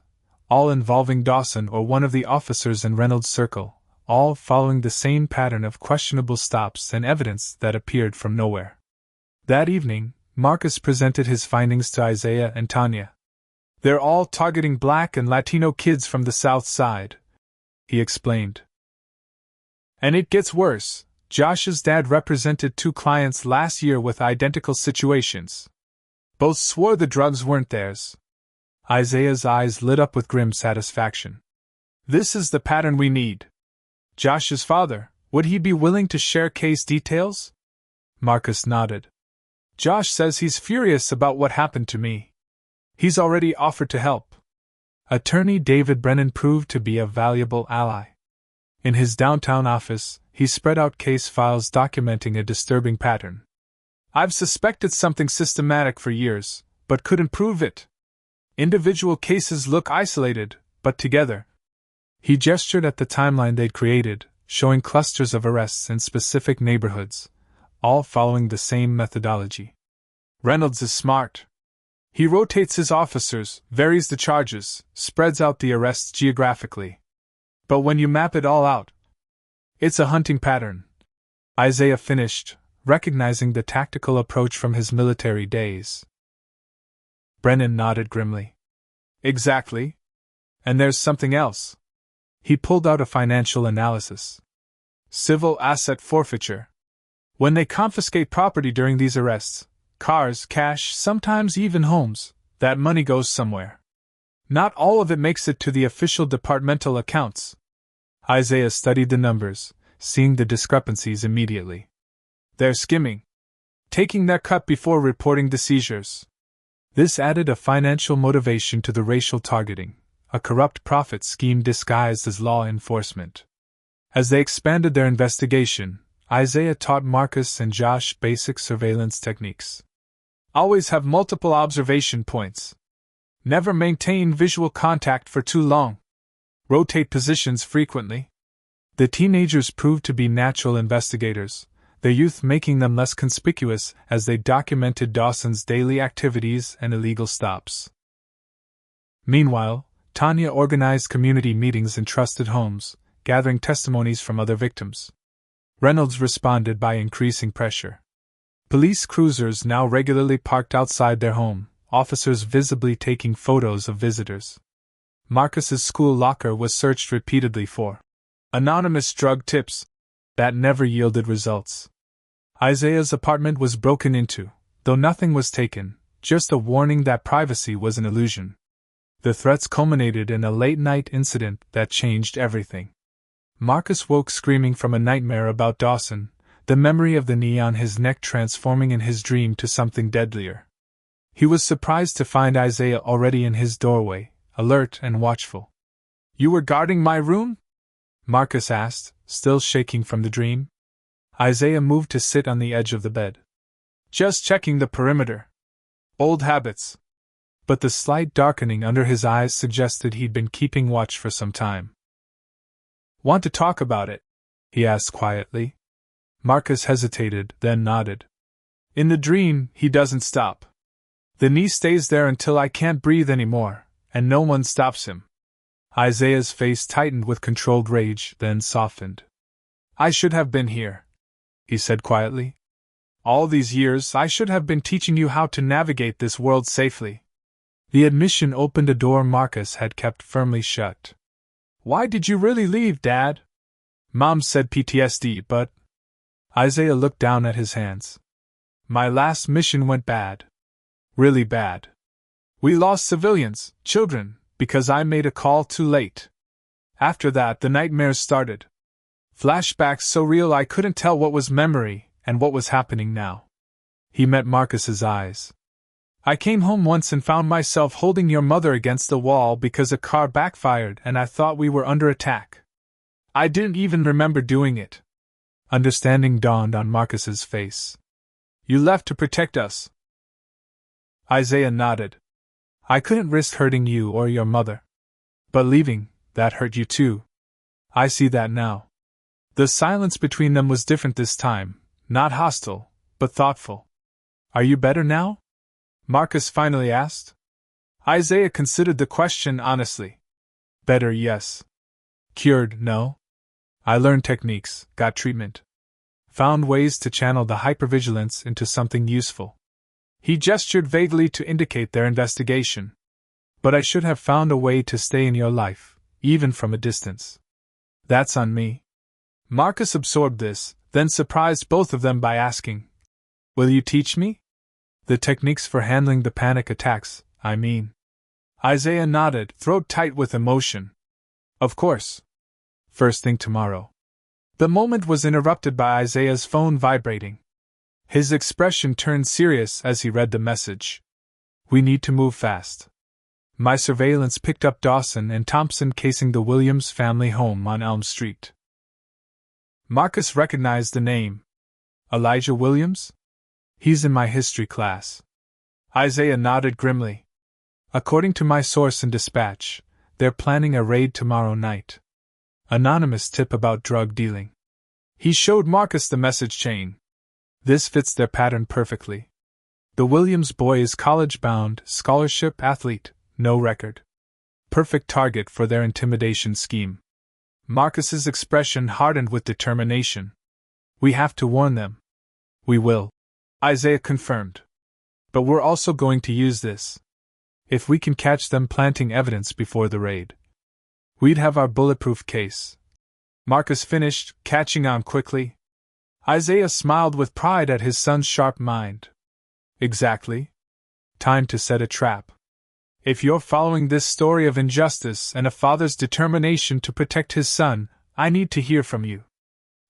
all involving Dawson or one of the officers in Reynolds' circle, all following the same pattern of questionable stops and evidence that appeared from nowhere. That evening, Marcus presented his findings to Isaiah and Tanya. "They're all targeting Black and Latino kids from the South Side," he explained. "And it gets worse. Josh's dad represented 2 clients last year with identical situations. Both swore the drugs weren't theirs." Isaiah's eyes lit up with grim satisfaction. "This is the pattern we need. Josh's father, would he be willing to share case details?" Marcus nodded. "Josh says he's furious about what happened to me. He's already offered to help." Attorney David Brennan proved to be a valuable ally. In his downtown office, he spread out case files documenting a disturbing pattern. "I've suspected something systematic for years, but couldn't prove it. Individual cases look isolated, but together." He gestured at the timeline they'd created, showing clusters of arrests in specific neighborhoods, all following the same methodology. "Reynolds is smart. He rotates his officers, varies the charges, spreads out the arrests geographically. But when you map it all out, it's a hunting pattern," Isaiah finished, recognizing the tactical approach from his military days. Brennan nodded grimly. "Exactly. And there's something else." He pulled out a financial analysis. "Civil asset forfeiture. When they confiscate property during these arrests, cars, cash, sometimes even homes, that money goes somewhere. Not all of it makes it to the official departmental accounts." Isaiah studied the numbers, seeing the discrepancies immediately. "They're skimming. Taking their cut before reporting the seizures." This added a financial motivation to the racial targeting, a corrupt profit scheme disguised as law enforcement. As they expanded their investigation, Isaiah taught Marcus and Josh basic surveillance techniques. "Always have multiple observation points. Never maintain visual contact for too long. Rotate positions frequently." The teenagers proved to be natural investigators, their youth making them less conspicuous as they documented Dawson's daily activities and illegal stops. Meanwhile, Tanya organized community meetings in trusted homes, gathering testimonies from other victims. Reynolds responded by increasing pressure. Police cruisers now regularly parked outside their home, officers visibly taking photos of visitors. Marcus's school locker was searched repeatedly for anonymous drug tips that never yielded results. Isaiah's apartment was broken into, though nothing was taken, just a warning that privacy was an illusion. The threats culminated in a late-night incident that changed everything. Marcus woke screaming from a nightmare about Dawson, the memory of the knee on his neck transforming in his dream to something deadlier. He was surprised to find Isaiah already in his doorway, alert and watchful. "You were guarding my room?" Marcus asked, still shaking from the dream. Isaiah moved to sit on the edge of the bed. "Just checking the perimeter. Old habits." But the slight darkening under his eyes suggested he'd been keeping watch for some time. "Want to talk about it?" he asked quietly. Marcus hesitated, then nodded. "In the dream, he doesn't stop. The knee stays there until I can't breathe anymore, and no one stops him." Isaiah's face tightened with controlled rage, then softened. "I should have been here," he said quietly. "All these years I should have been teaching you how to navigate this world safely." The admission opened a door Marcus had kept firmly shut. "Why did you really leave, Dad?" "Mom said PTSD, but..." Isaiah looked down at his hands. "My last mission went bad. Really bad. We lost civilians, children, because I made a call too late. After that, the nightmares started. Flashbacks so real I couldn't tell what was memory and what was happening now." He met Marcus's eyes. "I came home once and found myself holding your mother against the wall because a car backfired and I thought we were under attack. I didn't even remember doing it." Understanding dawned on Marcus's face. "You left to protect us." Isaiah nodded. "I couldn't risk hurting you or your mother. But leaving, that hurt you too. I see that now." The silence between them was different this time, not hostile, but thoughtful. "Are you better now?" Marcus finally asked. Isaiah considered the question honestly. "Better, yes. Cured, no." I learned techniques, got treatment. Found ways to channel the hypervigilance into something useful. He gestured vaguely to indicate their investigation. But I should have found a way to stay in your life, even from a distance. That's on me. Marcus absorbed this, then surprised both of them by asking, "Will you teach me?" "The techniques for handling the panic attacks, I mean." Isaiah nodded, throat tight with emotion. "Of course. First thing tomorrow." The moment was interrupted by Isaiah's phone vibrating. His expression turned serious as he read the message. "We need to move fast. My surveillance picked up Dawson and Thompson casing the Williams family home on Elm Street." Marcus recognized the name. "Elijah Williams? He's in my history class." Isaiah nodded grimly. "According to my source in dispatch, they're planning a raid tomorrow night. Anonymous tip about drug dealing." He showed Marcus the message chain. "This fits their pattern perfectly. The Williams boy is college-bound, scholarship athlete, no record. Perfect target for their intimidation scheme." Marcus's expression hardened with determination. "We have to warn them." "We will," Isaiah confirmed. "But we're also going to use this. If we can catch them planting evidence before the raid, we'd have our bulletproof case." Marcus finished, catching on quickly. Isaiah smiled with pride at his son's sharp mind. "Exactly. Time to set a trap. If you're following this story of injustice and a father's determination to protect his son, I need to hear from you.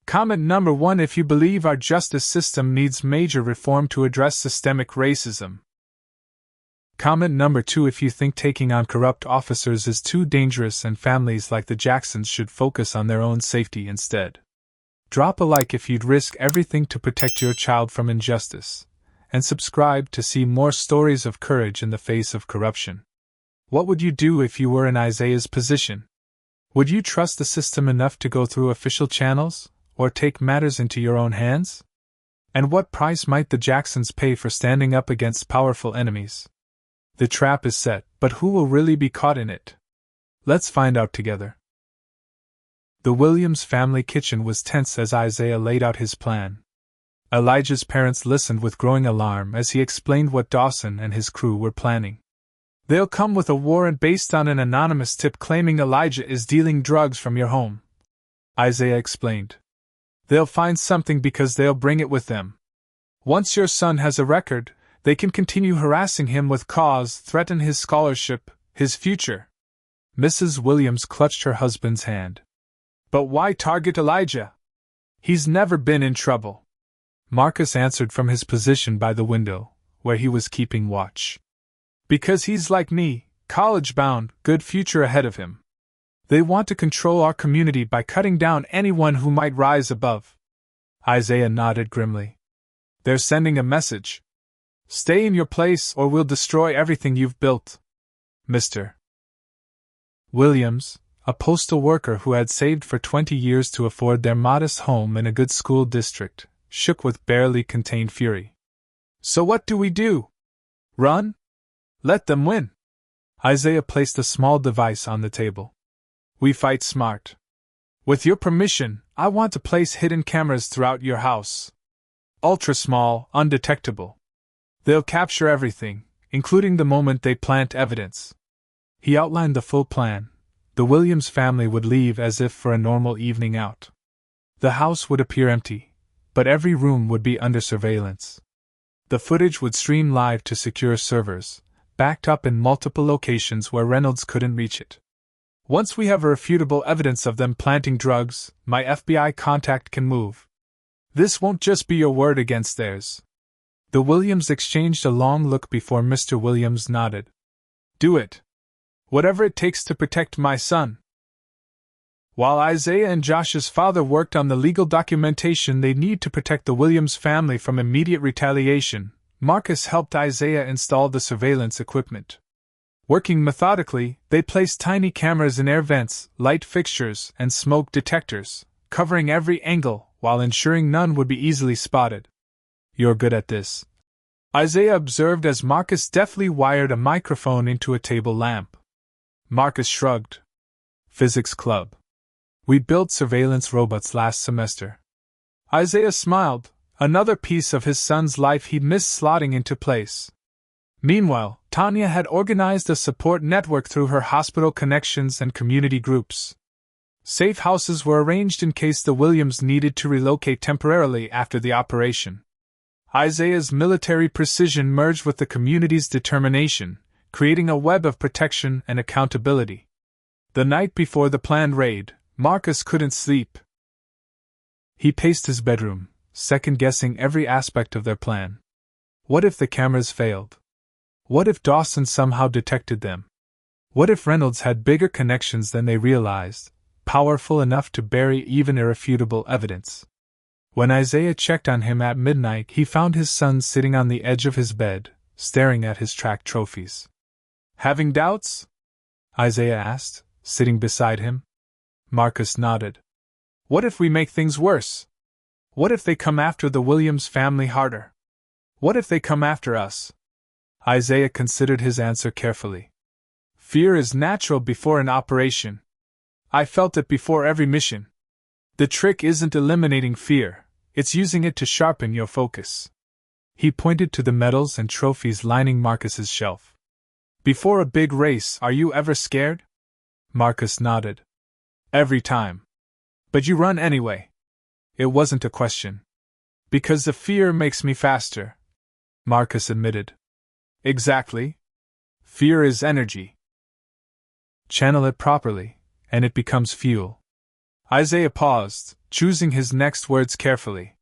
Comment number 1 if you believe our justice system needs major reform to address systemic racism. Comment number 2 if you think taking on corrupt officers is too dangerous and families like the Jacksons should focus on their own safety instead. Drop a like if you'd risk everything to protect your child from injustice, and subscribe to see more stories of courage in the face of corruption. What would you do if you were in Isaiah's position? Would you trust the system enough to go through official channels, or take matters into your own hands? And what price might the Jacksons pay for standing up against powerful enemies? The trap is set, but who will really be caught in it? Let's find out together. The Williams family kitchen was tense as Isaiah laid out his plan. Elijah's parents listened with growing alarm as he explained what Dawson and his crew were planning. "They'll come with a warrant based on an anonymous tip claiming Elijah is dealing drugs from your home," Isaiah explained. "They'll find something because they'll bring it with them. Once your son has a record, they can continue harassing him with cause, threaten his scholarship, his future." Mrs. Williams clutched her husband's hand. "But why target Elijah? He's never been in trouble." Marcus answered from his position by the window, where he was keeping watch. "Because he's like me, college-bound, good future ahead of him. They want to control our community by cutting down anyone who might rise above." Isaiah nodded grimly. "They're sending a message. Stay in your place or we'll destroy everything you've built." Mr. Williams, a postal worker who had saved for 20 years to afford their modest home in a good school district, shook with barely contained fury. "So what do we do? Run? Let them win." Isaiah placed a small device on the table. "We fight smart. With your permission, I want to place hidden cameras throughout your house. Ultra small, undetectable. They'll capture everything, including the moment they plant evidence." He outlined the full plan. The Williams family would leave as if for a normal evening out. The house would appear empty, but every room would be under surveillance. The footage would stream live to secure servers, backed up in multiple locations where Reynolds couldn't reach it. "Once we have irrefutable evidence of them planting drugs, my FBI contact can move. This won't just be your word against theirs." The Williams exchanged a long look before Mr. Williams nodded. "Do it. Whatever it takes to protect my son." While Isaiah and Josh's father worked on the legal documentation they need to protect the Williams family from immediate retaliation, Marcus helped Isaiah install the surveillance equipment. Working methodically, they placed tiny cameras in air vents, light fixtures, and smoke detectors, covering every angle while ensuring none would be easily spotted. "You're good at this," Isaiah observed as Marcus deftly wired a microphone into a table lamp. Marcus shrugged. "Physics club. We built surveillance robots last semester. Isaiah smiled, another piece of his son's life he'd missed slotting into place. Meanwhile, Tanya had organized a support network through her hospital connections and community groups. Safe houses were arranged in case the Williams needed to relocate temporarily after the operation. Isaiah's military precision merged with the community's determination, creating a web of protection and accountability. The night before the planned raid, Marcus couldn't sleep. He paced his bedroom, second-guessing every aspect of their plan. What if the cameras failed? What if Dawson somehow detected them? What if Reynolds had bigger connections than they realized, powerful enough to bury even irrefutable evidence? When Isaiah checked on him at midnight, he found his son sitting on the edge of his bed, staring at his track trophies. Having doubts? Isaiah asked, sitting beside him. Marcus nodded. What if we make things worse? What if they come after the Williams family harder? What if they come after us? Isaiah considered his answer carefully. Fear is natural before an operation. I felt it before every mission. The trick isn't eliminating fear, it's using it to sharpen your focus. He pointed to the medals and trophies lining Marcus's shelf. Before a big race, are you ever scared? Marcus nodded. Every time. But you run anyway. It wasn't a question. Because the fear makes me faster, Marcus admitted. Exactly. Fear is energy. Channel it properly, and it becomes fuel. Isaiah paused, choosing his next words carefully.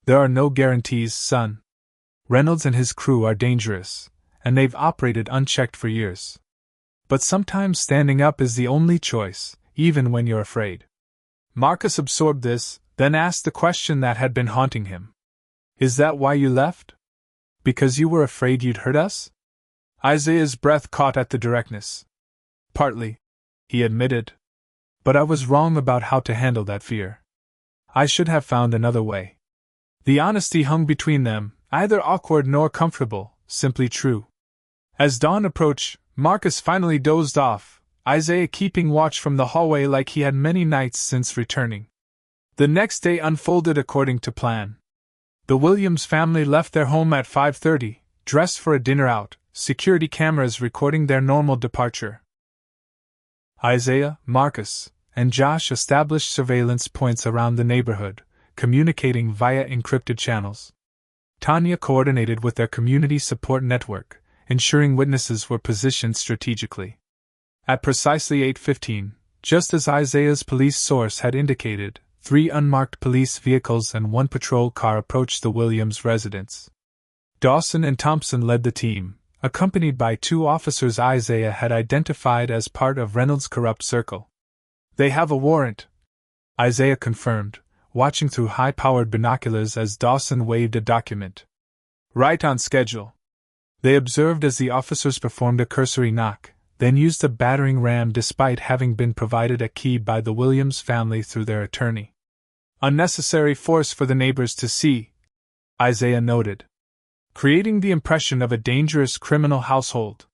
There are no guarantees, son. Reynolds and his crew are dangerous, and they've operated unchecked for years. But sometimes standing up is the only choice, even when you're afraid. Marcus absorbed this, then asked the question that had been haunting him. Is that why you left? Because you were afraid you'd hurt us? Isaiah's breath caught at the directness. Partly, he admitted. But I was wrong about how to handle that fear. I should have found another way. The honesty hung between them, neither awkward nor comfortable, simply true. As dawn approached, Marcus finally dozed off, Isaiah keeping watch from the hallway like he had many nights since returning. The next day unfolded according to plan. The Williams family left their home at 5:30, dressed for a dinner out, security cameras recording their normal departure. Isaiah, Marcus, and Josh established surveillance points around the neighborhood, communicating via encrypted channels. Tanya coordinated with their community support network, ensuring witnesses were positioned strategically. At precisely 8:15, just as Isaiah's police source had indicated, 3 unmarked police vehicles and 1 patrol car approached the Williams residence. Dawson and Thompson led the team, accompanied by 2 officers Isaiah had identified as part of Reynolds' corrupt circle. They have a warrant, Isaiah confirmed, watching through high-powered binoculars as Dawson waved a document. Right on schedule. They observed as the officers performed a cursory knock, then used a battering ram despite having been provided a key by the Williams family through their attorney. Unnecessary force for the neighbors to see, Isaiah noted, creating the impression of a dangerous criminal household.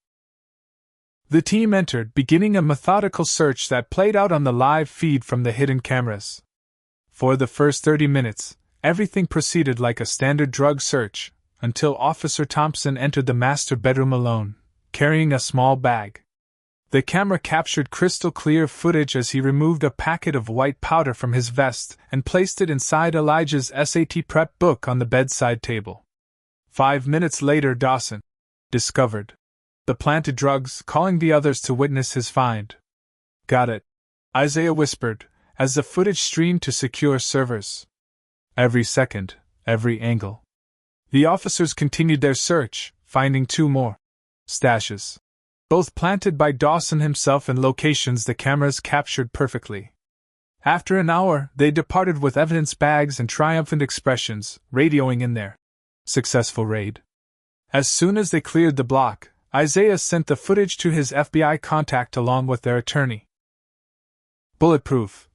The team entered, beginning a methodical search that played out on the live feed from the hidden cameras. For the first 30 minutes, everything proceeded like a standard drug search, until Officer Thompson entered the master bedroom alone, carrying a small bag. The camera captured crystal-clear footage as he removed a packet of white powder from his vest and placed it inside Elijah's SAT prep book on the bedside table. 5 minutes later, Dawson discovered the planted drugs, calling the others to witness his find. Got it, Isaiah whispered, as the footage streamed to secure servers. Every second, every angle. The officers continued their search, finding 2 more stashes, both planted by Dawson himself in locations the cameras captured perfectly. After an hour, they departed with evidence bags and triumphant expressions, radioing in their successful raid. As soon as they cleared the block, Isaiah sent the footage to his FBI contact along with their attorney. Bulletproof,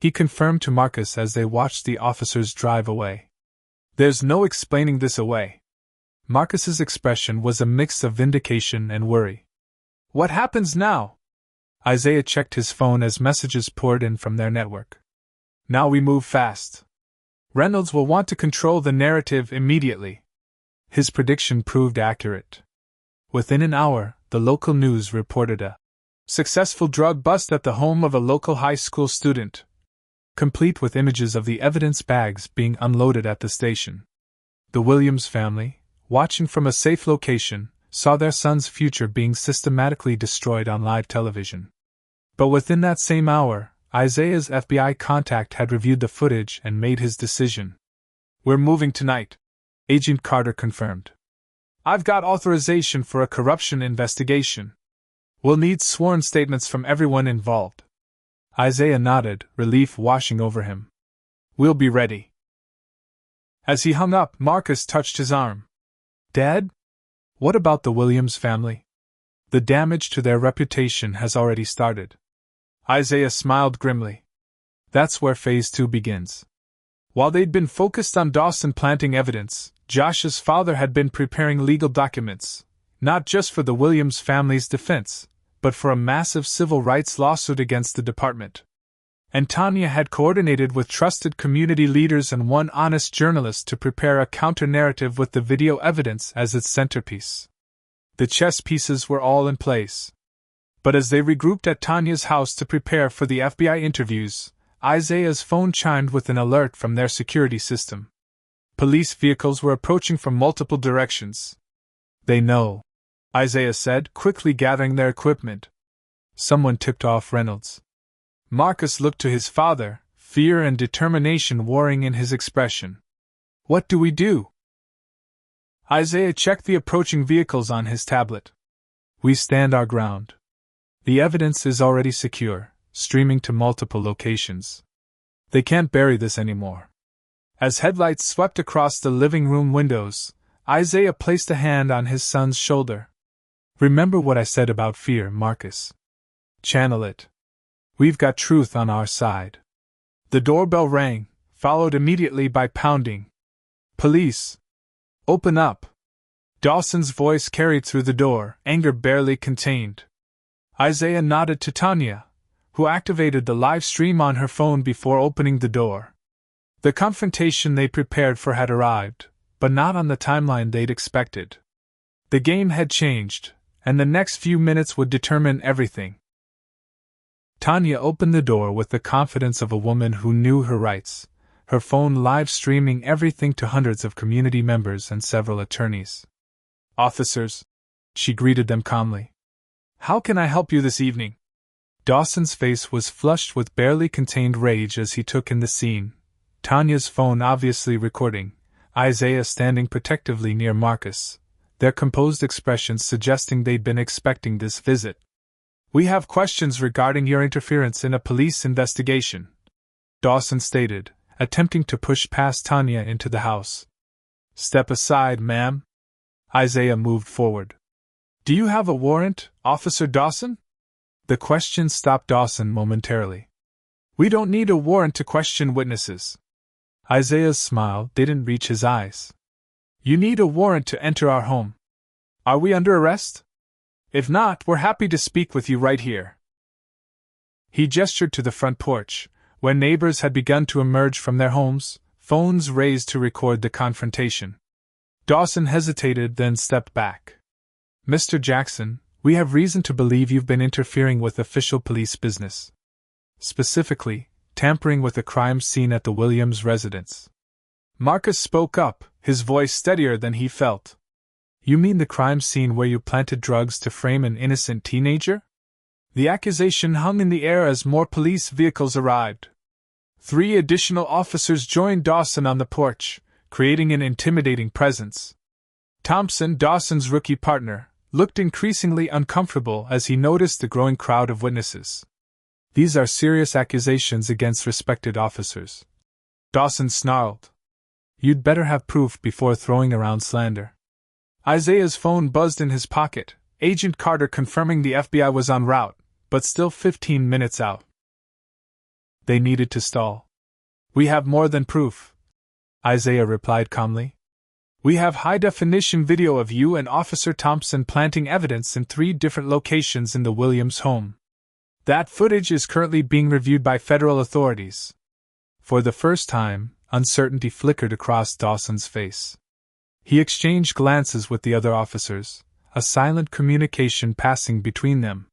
he confirmed to Marcus as they watched the officers drive away. There's no explaining this away. Marcus's expression was a mix of vindication and worry. What happens now? Isaiah checked his phone as messages poured in from their network. Now we move fast. Reynolds will want to control the narrative immediately. His prediction proved accurate. Within an hour, the local news reported a successful drug bust at the home of a local high school student, complete with images of the evidence bags being unloaded at the station. The Williams family, watching from a safe location, saw their son's future being systematically destroyed on live television. But within that same hour, Isaiah's FBI contact had reviewed the footage and made his decision. We're moving tonight, Agent Carter confirmed. I've got authorization for a corruption investigation. We'll need sworn statements from everyone involved. Isaiah nodded, relief washing over him. We'll be ready. As he hung up, Marcus touched his arm. Dad? What about the Williams family? The damage to their reputation has already started. Isaiah smiled grimly. That's where Phase 2 begins. While they'd been focused on Dawson planting evidence, Josh's father had been preparing legal documents, not just for the Williams family's defense, but for a massive civil rights lawsuit against the department. And Tanya had coordinated with trusted community leaders and one honest journalist to prepare a counter-narrative with the video evidence as its centerpiece. The chess pieces were all in place. But as they regrouped at Tanya's house to prepare for the FBI interviews, Isaiah's phone chimed with an alert from their security system. Police vehicles were approaching from multiple directions. They know, Isaiah said, quickly gathering their equipment. Someone tipped off Reynolds. Marcus looked to his father, fear and determination warring in his expression. What do we do? Isaiah checked the approaching vehicles on his tablet. We stand our ground. The evidence is already secure, streaming to multiple locations. They can't bury this anymore. As headlights swept across the living room windows, Isaiah placed a hand on his son's shoulder. Remember what I said about fear, Marcus. Channel it. We've got truth on our side. The doorbell rang, followed immediately by pounding. Police! Open up! Dawson's voice carried through the door, anger barely contained. Isaiah nodded to Tanya, who activated the live stream on her phone before opening the door. The confrontation they prepared for had arrived, but not on the timeline they'd expected. The game had changed, and the next few minutes would determine everything. Tanya opened the door with the confidence of a woman who knew her rights, her phone live streaming everything to hundreds of community members and several attorneys. Officers, she greeted them calmly. How can I help you this evening? Dawson's face was flushed with barely contained rage as he took in the scene, Tanya's phone obviously recording, Isaiah standing protectively near Marcus, their composed expressions suggesting they'd been expecting this visit. We have questions regarding your interference in a police investigation, Dawson stated, attempting to push past Tanya into the house. Step aside, ma'am. Isaiah moved forward. Do you have a warrant, Officer Dawson? The question stopped Dawson momentarily. We don't need a warrant to question witnesses. Isaiah's smile didn't reach his eyes. You need a warrant to enter our home. Are we under arrest? If not, we're happy to speak with you right here. He gestured to the front porch, where neighbors had begun to emerge from their homes, phones raised to record the confrontation. Dawson hesitated, then stepped back. Mr. Jackson, we have reason to believe you've been interfering with official police business. Specifically, tampering with a crime scene at the Williams residence. Marcus spoke up, his voice steadier than he felt. You mean the crime scene where you planted drugs to frame an innocent teenager? The accusation hung in the air as more police vehicles arrived. 3 additional officers joined Dawson on the porch, creating an intimidating presence. Thompson, Dawson's rookie partner, looked increasingly uncomfortable as he noticed the growing crowd of witnesses. These are serious accusations against respected officers. Dawson snarled. You'd better have proof before throwing around slander. Isaiah's phone buzzed in his pocket, Agent Carter confirming the FBI was en route, but still 15 minutes out. They needed to stall. We have more than proof, Isaiah replied calmly. We have high-definition video of you and Officer Thompson planting evidence in 3 different locations in the Williams home. That footage is currently being reviewed by federal authorities. For the first time, uncertainty flickered across Dawson's face. He exchanged glances with the other officers, a silent communication passing between them.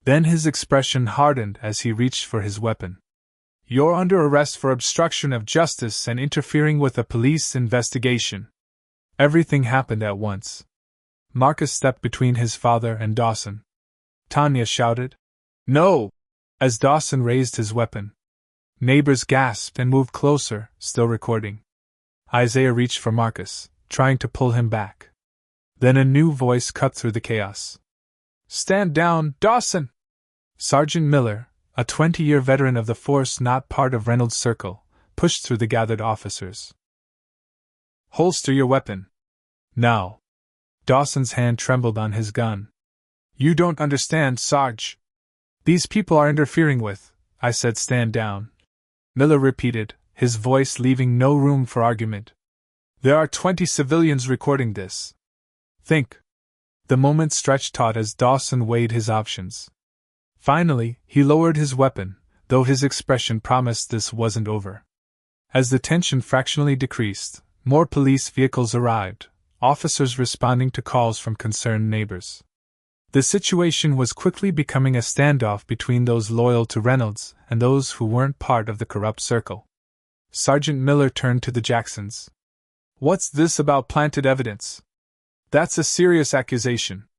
Then his expression hardened as he reached for his weapon. You're under arrest for obstruction of justice and interfering with a police investigation. Everything happened at once. Marcus stepped between his father and Dawson. Tanya shouted, "No!" as Dawson raised his weapon. Neighbors gasped and moved closer, still recording. Isaiah reached for Marcus, trying to pull him back. Then a new voice cut through the chaos. "Stand down, Dawson!" Sergeant Miller, a 20-year veteran of the force not part of Reynolds' circle, pushed through the gathered officers. "Holster your weapon. Now." Dawson's hand trembled on his gun. "You don't understand, Sarge. These people are interfering with, I said stand down." Miller repeated, his voice leaving no room for argument. "There are 20 civilians recording this. Think." The moment stretched taut as Dawson weighed his options. Finally, he lowered his weapon, though his expression promised this wasn't over. As the tension fractionally decreased, more police vehicles arrived, officers responding to calls from concerned neighbors. The situation was quickly becoming a standoff between those loyal to Reynolds and those who weren't part of the corrupt circle. Sergeant Miller turned to the Jacksons. "What's this about planted evidence? That's a serious accusation."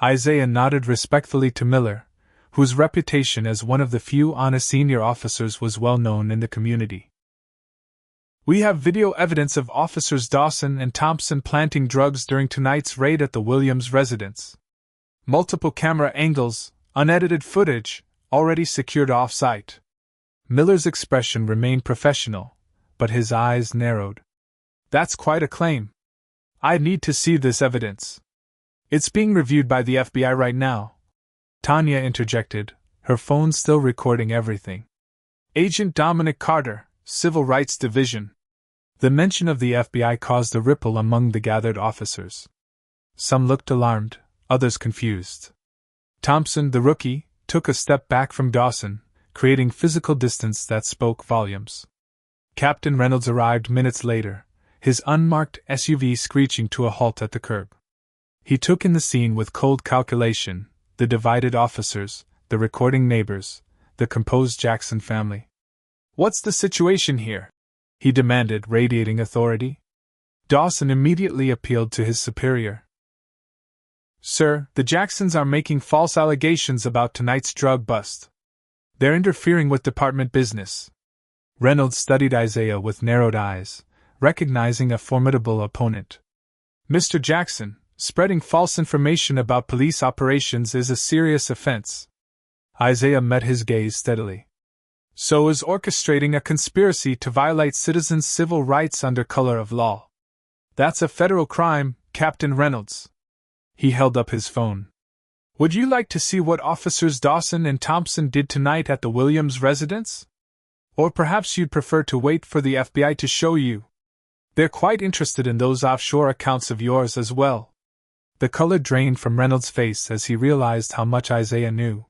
Isaiah nodded respectfully to Miller, whose reputation as one of the few honest senior officers was well known in the community. "We have video evidence of Officers Dawson and Thompson planting drugs during tonight's raid at the Williams residence. Multiple camera angles, unedited footage, already secured off-site." Miller's expression remained professional, but his eyes narrowed. "That's quite a claim. I need to see this evidence." "It's being reviewed by the FBI right now," Tanya interjected, her phone still recording everything. "Agent Dominic Carter, Civil Rights Division." The mention of the FBI caused a ripple among the gathered officers. Some looked alarmed, others confused. Thompson, the rookie, took a step back from Dawson, creating physical distance that spoke volumes. Captain Reynolds arrived minutes later, his unmarked SUV screeching to a halt at the curb. He took in the scene with cold calculation, the divided officers, the recording neighbors, the composed Jackson family. "What's the situation here?" he demanded, radiating authority. Dawson immediately appealed to his superior. "Sir, the Jacksons are making false allegations about tonight's drug bust. They're interfering with department business." Reynolds studied Isaiah with narrowed eyes, recognizing a formidable opponent. "Mr. Jackson, spreading false information about police operations is a serious offense." Isaiah met his gaze steadily. "So is orchestrating a conspiracy to violate citizens' civil rights under color of law. That's a federal crime, Captain Reynolds." He held up his phone. "Would you like to see what Officers Dawson and Thompson did tonight at the Williams residence? Or perhaps you'd prefer to wait for the FBI to show you. They're quite interested in those offshore accounts of yours as well." The color drained from Reynolds' face as he realized how much Isaiah knew.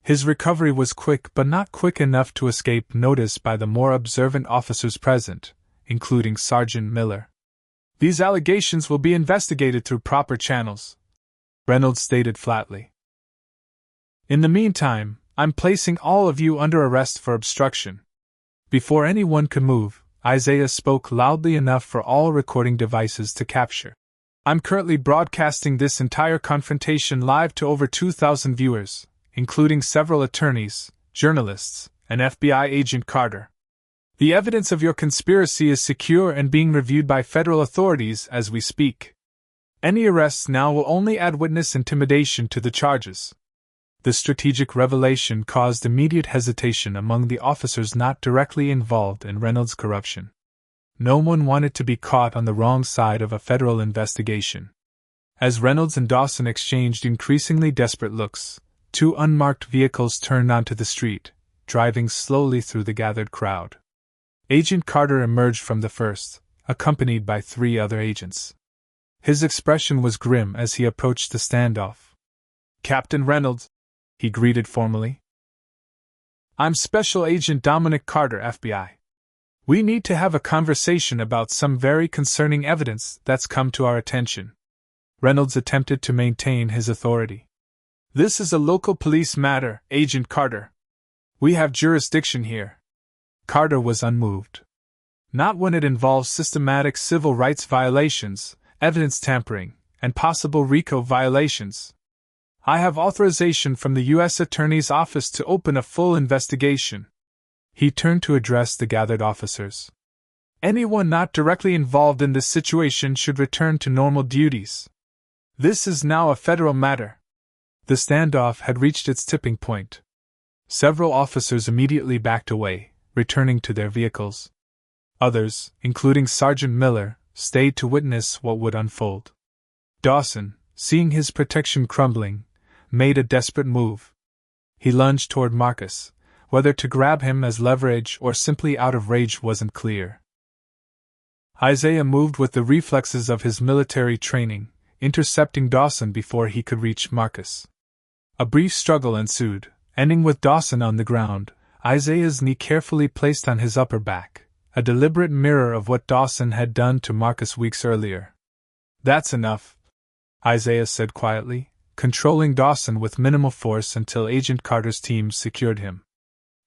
His recovery was quick, but not quick enough to escape notice by the more observant officers present, including Sergeant Miller. "These allegations will be investigated through proper channels," Reynolds stated flatly. "In the meantime, I'm placing all of you under arrest for obstruction." Before anyone could move, Isaiah spoke loudly enough for all recording devices to capture. "I'm currently broadcasting this entire confrontation live to over 2,000 viewers, including several attorneys, journalists, and FBI agent Carter. The evidence of your conspiracy is secure and being reviewed by federal authorities as we speak. Any arrests now will only add witness intimidation to the charges." The strategic revelation caused immediate hesitation among the officers not directly involved in Reynolds' corruption. No one wanted to be caught on the wrong side of a federal investigation. As Reynolds and Dawson exchanged increasingly desperate looks, two unmarked vehicles turned onto the street, driving slowly through the gathered crowd. Agent Carter emerged from the first, accompanied by 3 other agents. His expression was grim as he approached the standoff. "Captain Reynolds," he greeted formally. I'm Special Agent Dominic Carter, FBI. We need to have a conversation about some very concerning evidence that's come to our attention. Reynolds attempted to maintain his authority. This is a local police matter, Agent Carter. We have jurisdiction here. Carter was unmoved. Not when it involves systematic civil rights violations, evidence tampering, and possible RICO violations. I have authorization from the U.S. Attorney's Office to open a full investigation. He turned to address the gathered officers. Anyone not directly involved in this situation should return to normal duties. This is now a federal matter. The standoff had reached its tipping point. Several officers immediately backed away, returning to their vehicles. Others, including Sergeant Miller, stayed to witness what would unfold. Dawson, seeing his protection crumbling, made a desperate move. He lunged toward Marcus. Whether to grab him as leverage or simply out of rage wasn't clear. Isaiah moved with the reflexes of his military training, intercepting Dawson before he could reach Marcus. A brief struggle ensued, ending with Dawson on the ground, Isaiah's knee carefully placed on his upper back, a deliberate mirror of what Dawson had done to Marcus weeks earlier. That's enough, Isaiah said quietly, controlling Dawson with minimal force until Agent Carter's team secured him.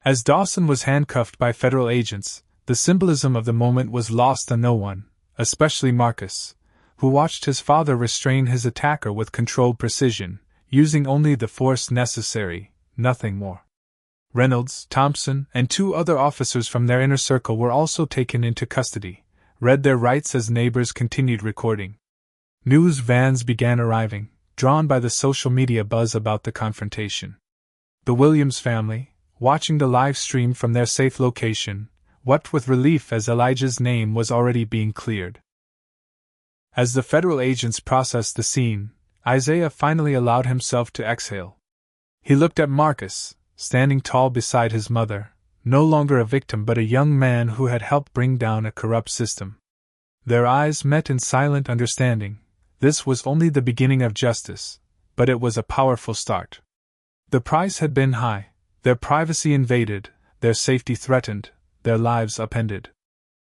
As Dawson was handcuffed by federal agents, the symbolism of the moment was lost on no one, especially Marcus, who watched his father restrain his attacker with controlled precision, using only the force necessary, nothing more. Reynolds, Thompson, and 2 other officers from their inner circle were also taken into custody, read their rights as neighbors continued recording. News vans began arriving, drawn by the social media buzz about the confrontation. The Williams family, watching the live stream from their safe location, wept with relief as Elijah's name was already being cleared. As the federal agents processed the scene, Isaiah finally allowed himself to exhale. He looked at Marcus, standing tall beside his mother, no longer a victim but a young man who had helped bring down a corrupt system. Their eyes met in silent understanding. This was only the beginning of justice, but it was a powerful start. The price had been high. Their privacy invaded, their safety threatened, their lives upended.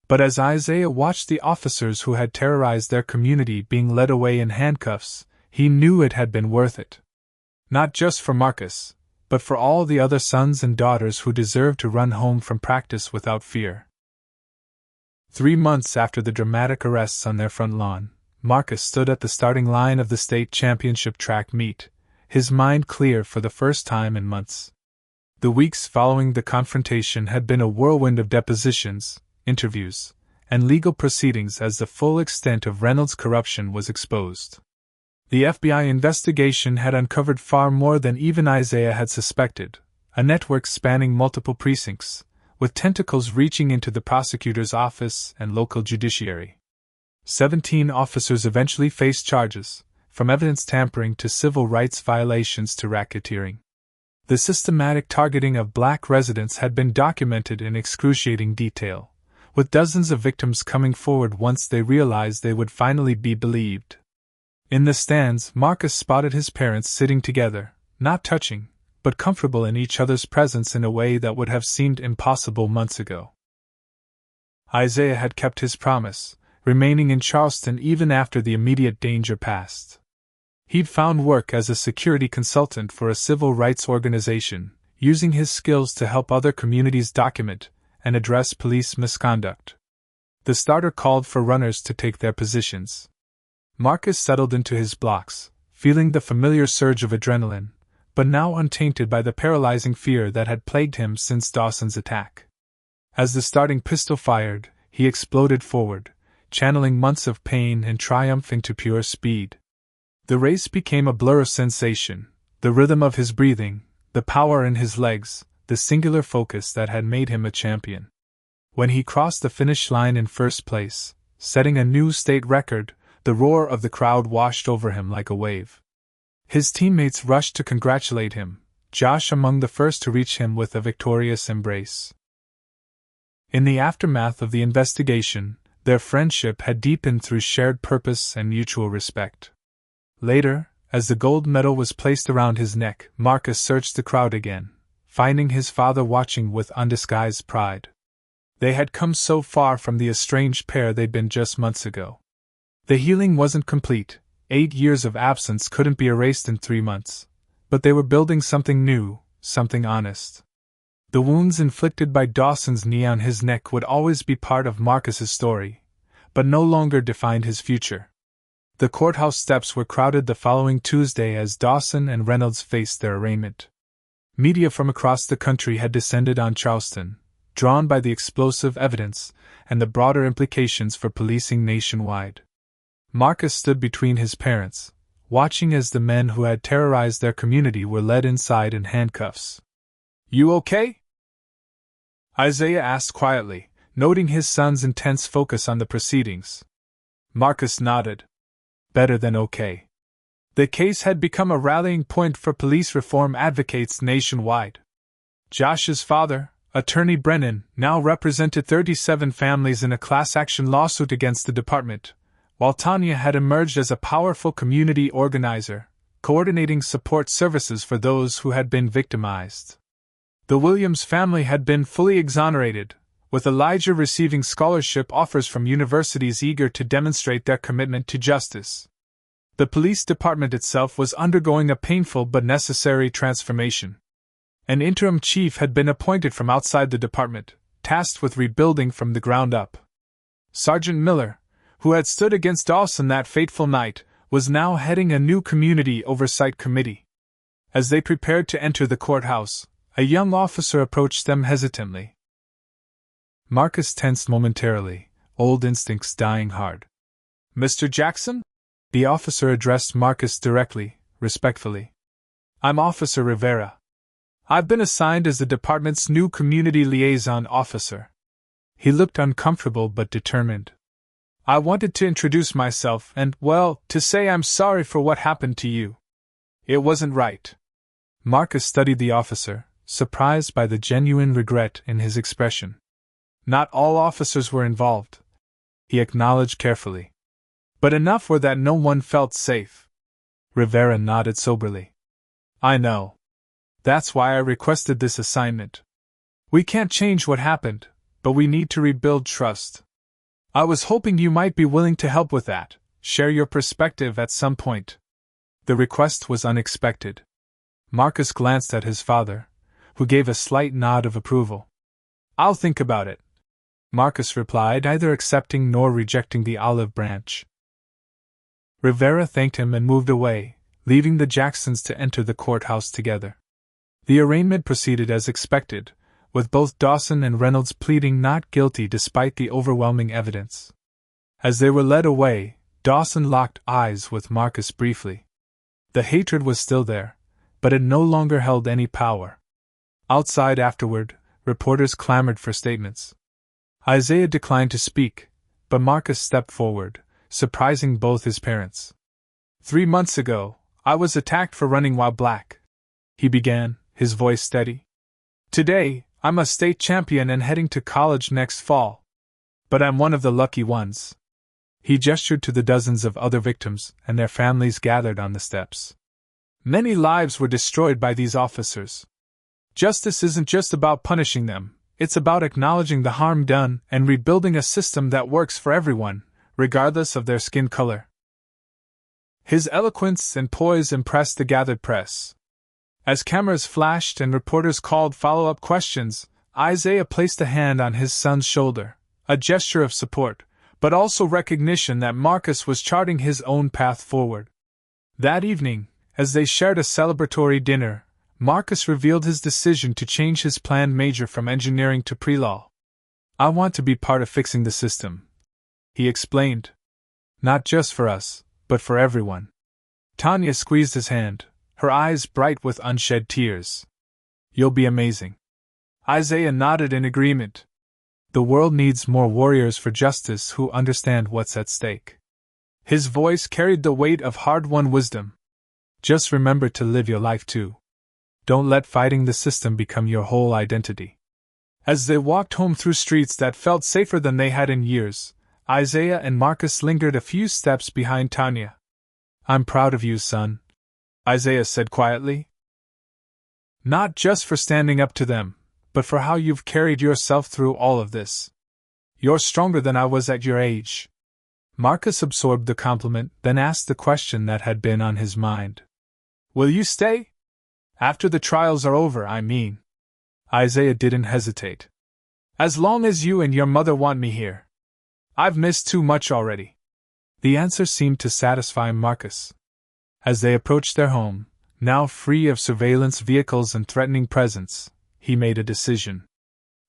But as Isaiah watched the officers who had terrorized their community being led away in handcuffs, he knew it had been worth it. Not just for Marcus, but for all the other sons and daughters who deserved to run home from practice without fear. 3 months after the dramatic arrests on their front lawn, Marcus stood at the starting line of the state championship track meet, his mind clear for the first time in months. The weeks following the confrontation had been a whirlwind of depositions, interviews, and legal proceedings as the full extent of Reynolds' corruption was exposed. The FBI investigation had uncovered far more than even Isaiah had suspected, a network spanning multiple precincts, with tentacles reaching into the prosecutor's office and local judiciary. 17 officers eventually faced charges, from evidence tampering to civil rights violations to racketeering. The systematic targeting of black residents had been documented in excruciating detail, with dozens of victims coming forward once they realized they would finally be believed. In the stands, Marcus spotted his parents sitting together, not touching, but comfortable in each other's presence in a way that would have seemed impossible months ago. Isaiah had kept his promise, remaining in Charleston even after the immediate danger passed. He'd found work as a security consultant for a civil rights organization, using his skills to help other communities document and address police misconduct. The starter called for runners to take their positions. Marcus settled into his blocks, feeling the familiar surge of adrenaline, but now untainted by the paralyzing fear that had plagued him since Dawson's attack. As the starting pistol fired, he exploded forward, channeling months of pain and triumph into pure speed. The race became a blur of sensation, the rhythm of his breathing, the power in his legs, the singular focus that had made him a champion. When he crossed the finish line in first place, setting a new state record, the roar of the crowd washed over him like a wave. His teammates rushed to congratulate him, Josh among the first to reach him with a victorious embrace. In the aftermath of the investigation, their friendship had deepened through shared purpose and mutual respect. Later, as the gold medal was placed around his neck, Marcus searched the crowd again, finding his father watching with undisguised pride. They had come so far from the estranged pair they'd been just months ago. The healing wasn't complete. 8 years of absence couldn't be erased in 3 months. But they were building something new, something honest. The wounds inflicted by Dawson's knee on his neck would always be part of Marcus's story, but no longer defined his future. The courthouse steps were crowded the following Tuesday as Dawson and Reynolds faced their arraignment. Media from across the country had descended on Charleston, drawn by the explosive evidence and the broader implications for policing nationwide. Marcus stood between his parents, watching as the men who had terrorized their community were led inside in handcuffs. "You okay?" Isaiah asked quietly, noting his son's intense focus on the proceedings. Marcus nodded. Better than okay. The case had become a rallying point for police reform advocates nationwide. Josh's father, Attorney Brennan, now represented 37 families in a class-action lawsuit against the department, while Tanya had emerged as a powerful community organizer, coordinating support services for those who had been victimized. The Williams family had been fully exonerated, with Elijah receiving scholarship offers from universities eager to demonstrate their commitment to justice. The police department itself was undergoing a painful but necessary transformation. An interim chief had been appointed from outside the department, tasked with rebuilding from the ground up. Sergeant Miller, who had stood against Dawson that fateful night, was now heading a new community oversight committee. As they prepared to enter the courthouse, a young officer approached them hesitantly. Marcus tensed momentarily, old instincts dying hard. "Mr. Jackson?" The officer addressed Marcus directly, respectfully. "I'm Officer Rivera. I've been assigned as the department's new community liaison officer." He looked uncomfortable but determined. "I wanted to introduce myself and, well, to say I'm sorry for what happened to you. It wasn't right." Marcus studied the officer, surprised by the genuine regret in his expression. Not all officers were involved, he acknowledged carefully. But enough were that no one felt safe. Rivera nodded soberly. "I know. That's why I requested this assignment. We can't change what happened, but we need to rebuild trust. I was hoping you might be willing to help with that, share your perspective at some point." The request was unexpected. Marcus glanced at his father, who gave a slight nod of approval. "I'll think about it," Marcus replied, neither accepting nor rejecting the olive branch. Rivera thanked him and moved away, leaving the Jacksons to enter the courthouse together. The arraignment proceeded as expected, with both Dawson and Reynolds pleading not guilty despite the overwhelming evidence. As they were led away, Dawson locked eyes with Marcus briefly. The hatred was still there, but it no longer held any power. Outside afterward, reporters clamored for statements. Isaiah declined to speak, but Marcus stepped forward, surprising both his parents. 3 months ago, I was attacked for running while black," he began, his voice steady. "Today, I'm a state champion and heading to college next fall. But I'm one of the lucky ones." He gestured to the dozens of other victims and their families gathered on the steps. "Many lives were destroyed by these officers. Justice isn't just about punishing them, it's about acknowledging the harm done and rebuilding a system that works for everyone, regardless of their skin color." His eloquence and poise impressed the gathered press. As cameras flashed and reporters called follow-up questions, Isaiah placed a hand on his son's shoulder, a gesture of support, but also recognition that Marcus was charting his own path forward. That evening, as they shared a celebratory dinner, Marcus revealed his decision to change his planned major from engineering to pre-law. "I want to be part of fixing the system," he explained. "Not just for us, but for everyone." Tanya squeezed his hand, her eyes bright with unshed tears. "You'll be amazing." Isaiah nodded in agreement. The world needs more warriors for justice who understand what's at stake. His voice carried the weight of hard-won wisdom. "Just remember to live your life too. Don't let fighting the system become your whole identity." As they walked home through streets that felt safer than they had in years, Isaiah and Marcus lingered a few steps behind Tanya. "I'm proud of you, son," Isaiah said quietly. Not just for standing up to them, but for how you've carried yourself through all of this. You're stronger than I was at your age." Marcus absorbed the compliment, then asked the question that had been on his mind. "Will you stay? After the trials are over, I mean." Isaiah didn't hesitate. "As long as you and your mother want me here. I've missed too much already." The answer seemed to satisfy Marcus. As they approached their home, now free of surveillance vehicles and threatening presence, he made a decision.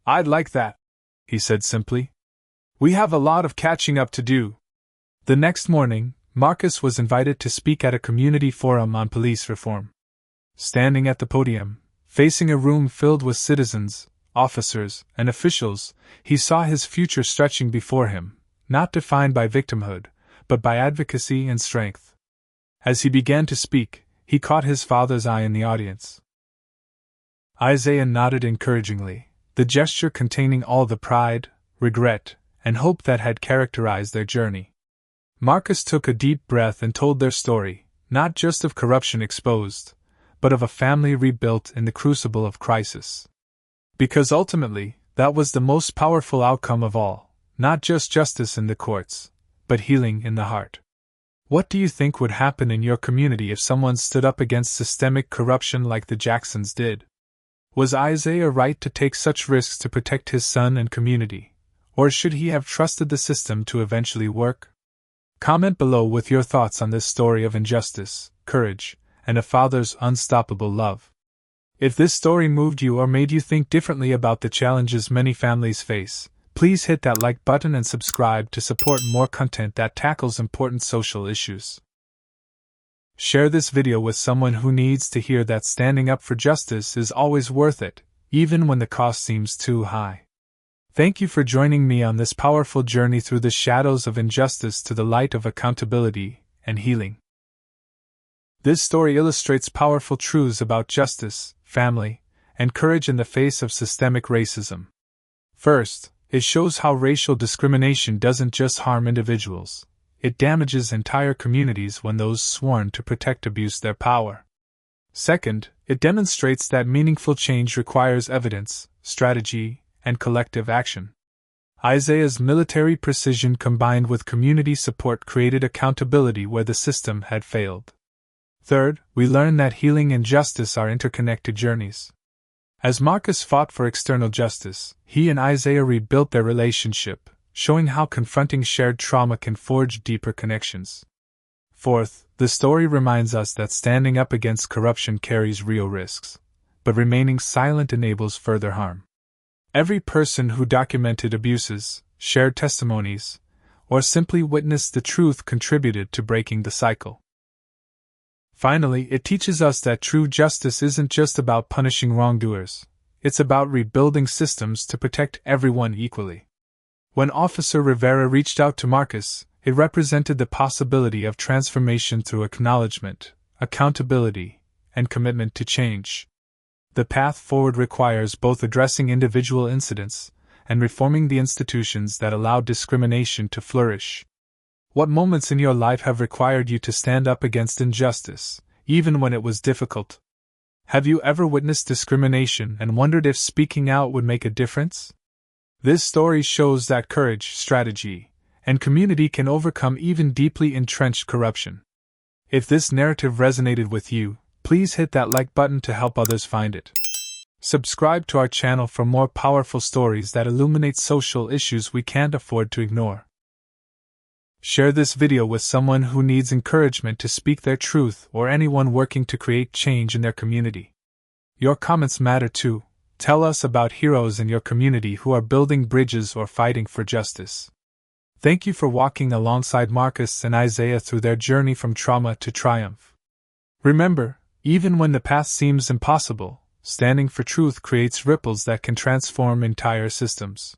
"I'd like that," he said simply. "We have a lot of catching up to do." The next morning, Marcus was invited to speak at a community forum on police reform. Standing at the podium, facing a room filled with citizens, officers, and officials, he saw his future stretching before him, not defined by victimhood, but by advocacy and strength. As he began to speak, he caught his father's eye in the audience. Isaiah nodded encouragingly, the gesture containing all the pride, regret, and hope that had characterized their journey. Marcus took a deep breath and told their story, not just of corruption exposed, but of a family rebuilt in the crucible of crisis. Because ultimately, that was the most powerful outcome of all, not just justice in the courts, but healing in the heart. What do you think would happen in your community if someone stood up against systemic corruption like the Jacksons did? Was Isaiah right to take such risks to protect his son and community, or should he have trusted the system to eventually work? Comment below with your thoughts on this story of injustice, courage, and a father's unstoppable love. If this story moved you or made you think differently about the challenges many families face, please hit that like button and subscribe to support more content that tackles important social issues. Share this video with someone who needs to hear that standing up for justice is always worth it, even when the cost seems too high. Thank you for joining me on this powerful journey through the shadows of injustice to the light of accountability and healing. This story illustrates powerful truths about justice, family, and courage in the face of systemic racism. First, it shows how racial discrimination doesn't just harm individuals, it damages entire communities when those sworn to protect abuse their power. Second, it demonstrates that meaningful change requires evidence, strategy, and collective action. Isaiah's military precision combined with community support created accountability where the system had failed. Third, we learn that healing and justice are interconnected journeys. As Marcus fought for external justice, he and Isaiah rebuilt their relationship, showing how confronting shared trauma can forge deeper connections. Fourth, the story reminds us that standing up against corruption carries real risks, but remaining silent enables further harm. Every person who documented abuses, shared testimonies, or simply witnessed the truth contributed to breaking the cycle. Finally, it teaches us that true justice isn't just about punishing wrongdoers, it's about rebuilding systems to protect everyone equally. When Officer Rivera reached out to Marcus, it represented the possibility of transformation through acknowledgement, accountability, and commitment to change. The path forward requires both addressing individual incidents and reforming the institutions that allow discrimination to flourish. What moments in your life have required you to stand up against injustice, even when it was difficult? Have you ever witnessed discrimination and wondered if speaking out would make a difference? This story shows that courage, strategy, and community can overcome even deeply entrenched corruption. If this narrative resonated with you, please hit that like button to help others find it. Subscribe to our channel for more powerful stories that illuminate social issues we can't afford to ignore. Share this video with someone who needs encouragement to speak their truth or anyone working to create change in their community. Your comments matter too. Tell us about heroes in your community who are building bridges or fighting for justice. Thank you for walking alongside Marcus and Isaiah through their journey from trauma to triumph. Remember, even when the path seems impossible, standing for truth creates ripples that can transform entire systems.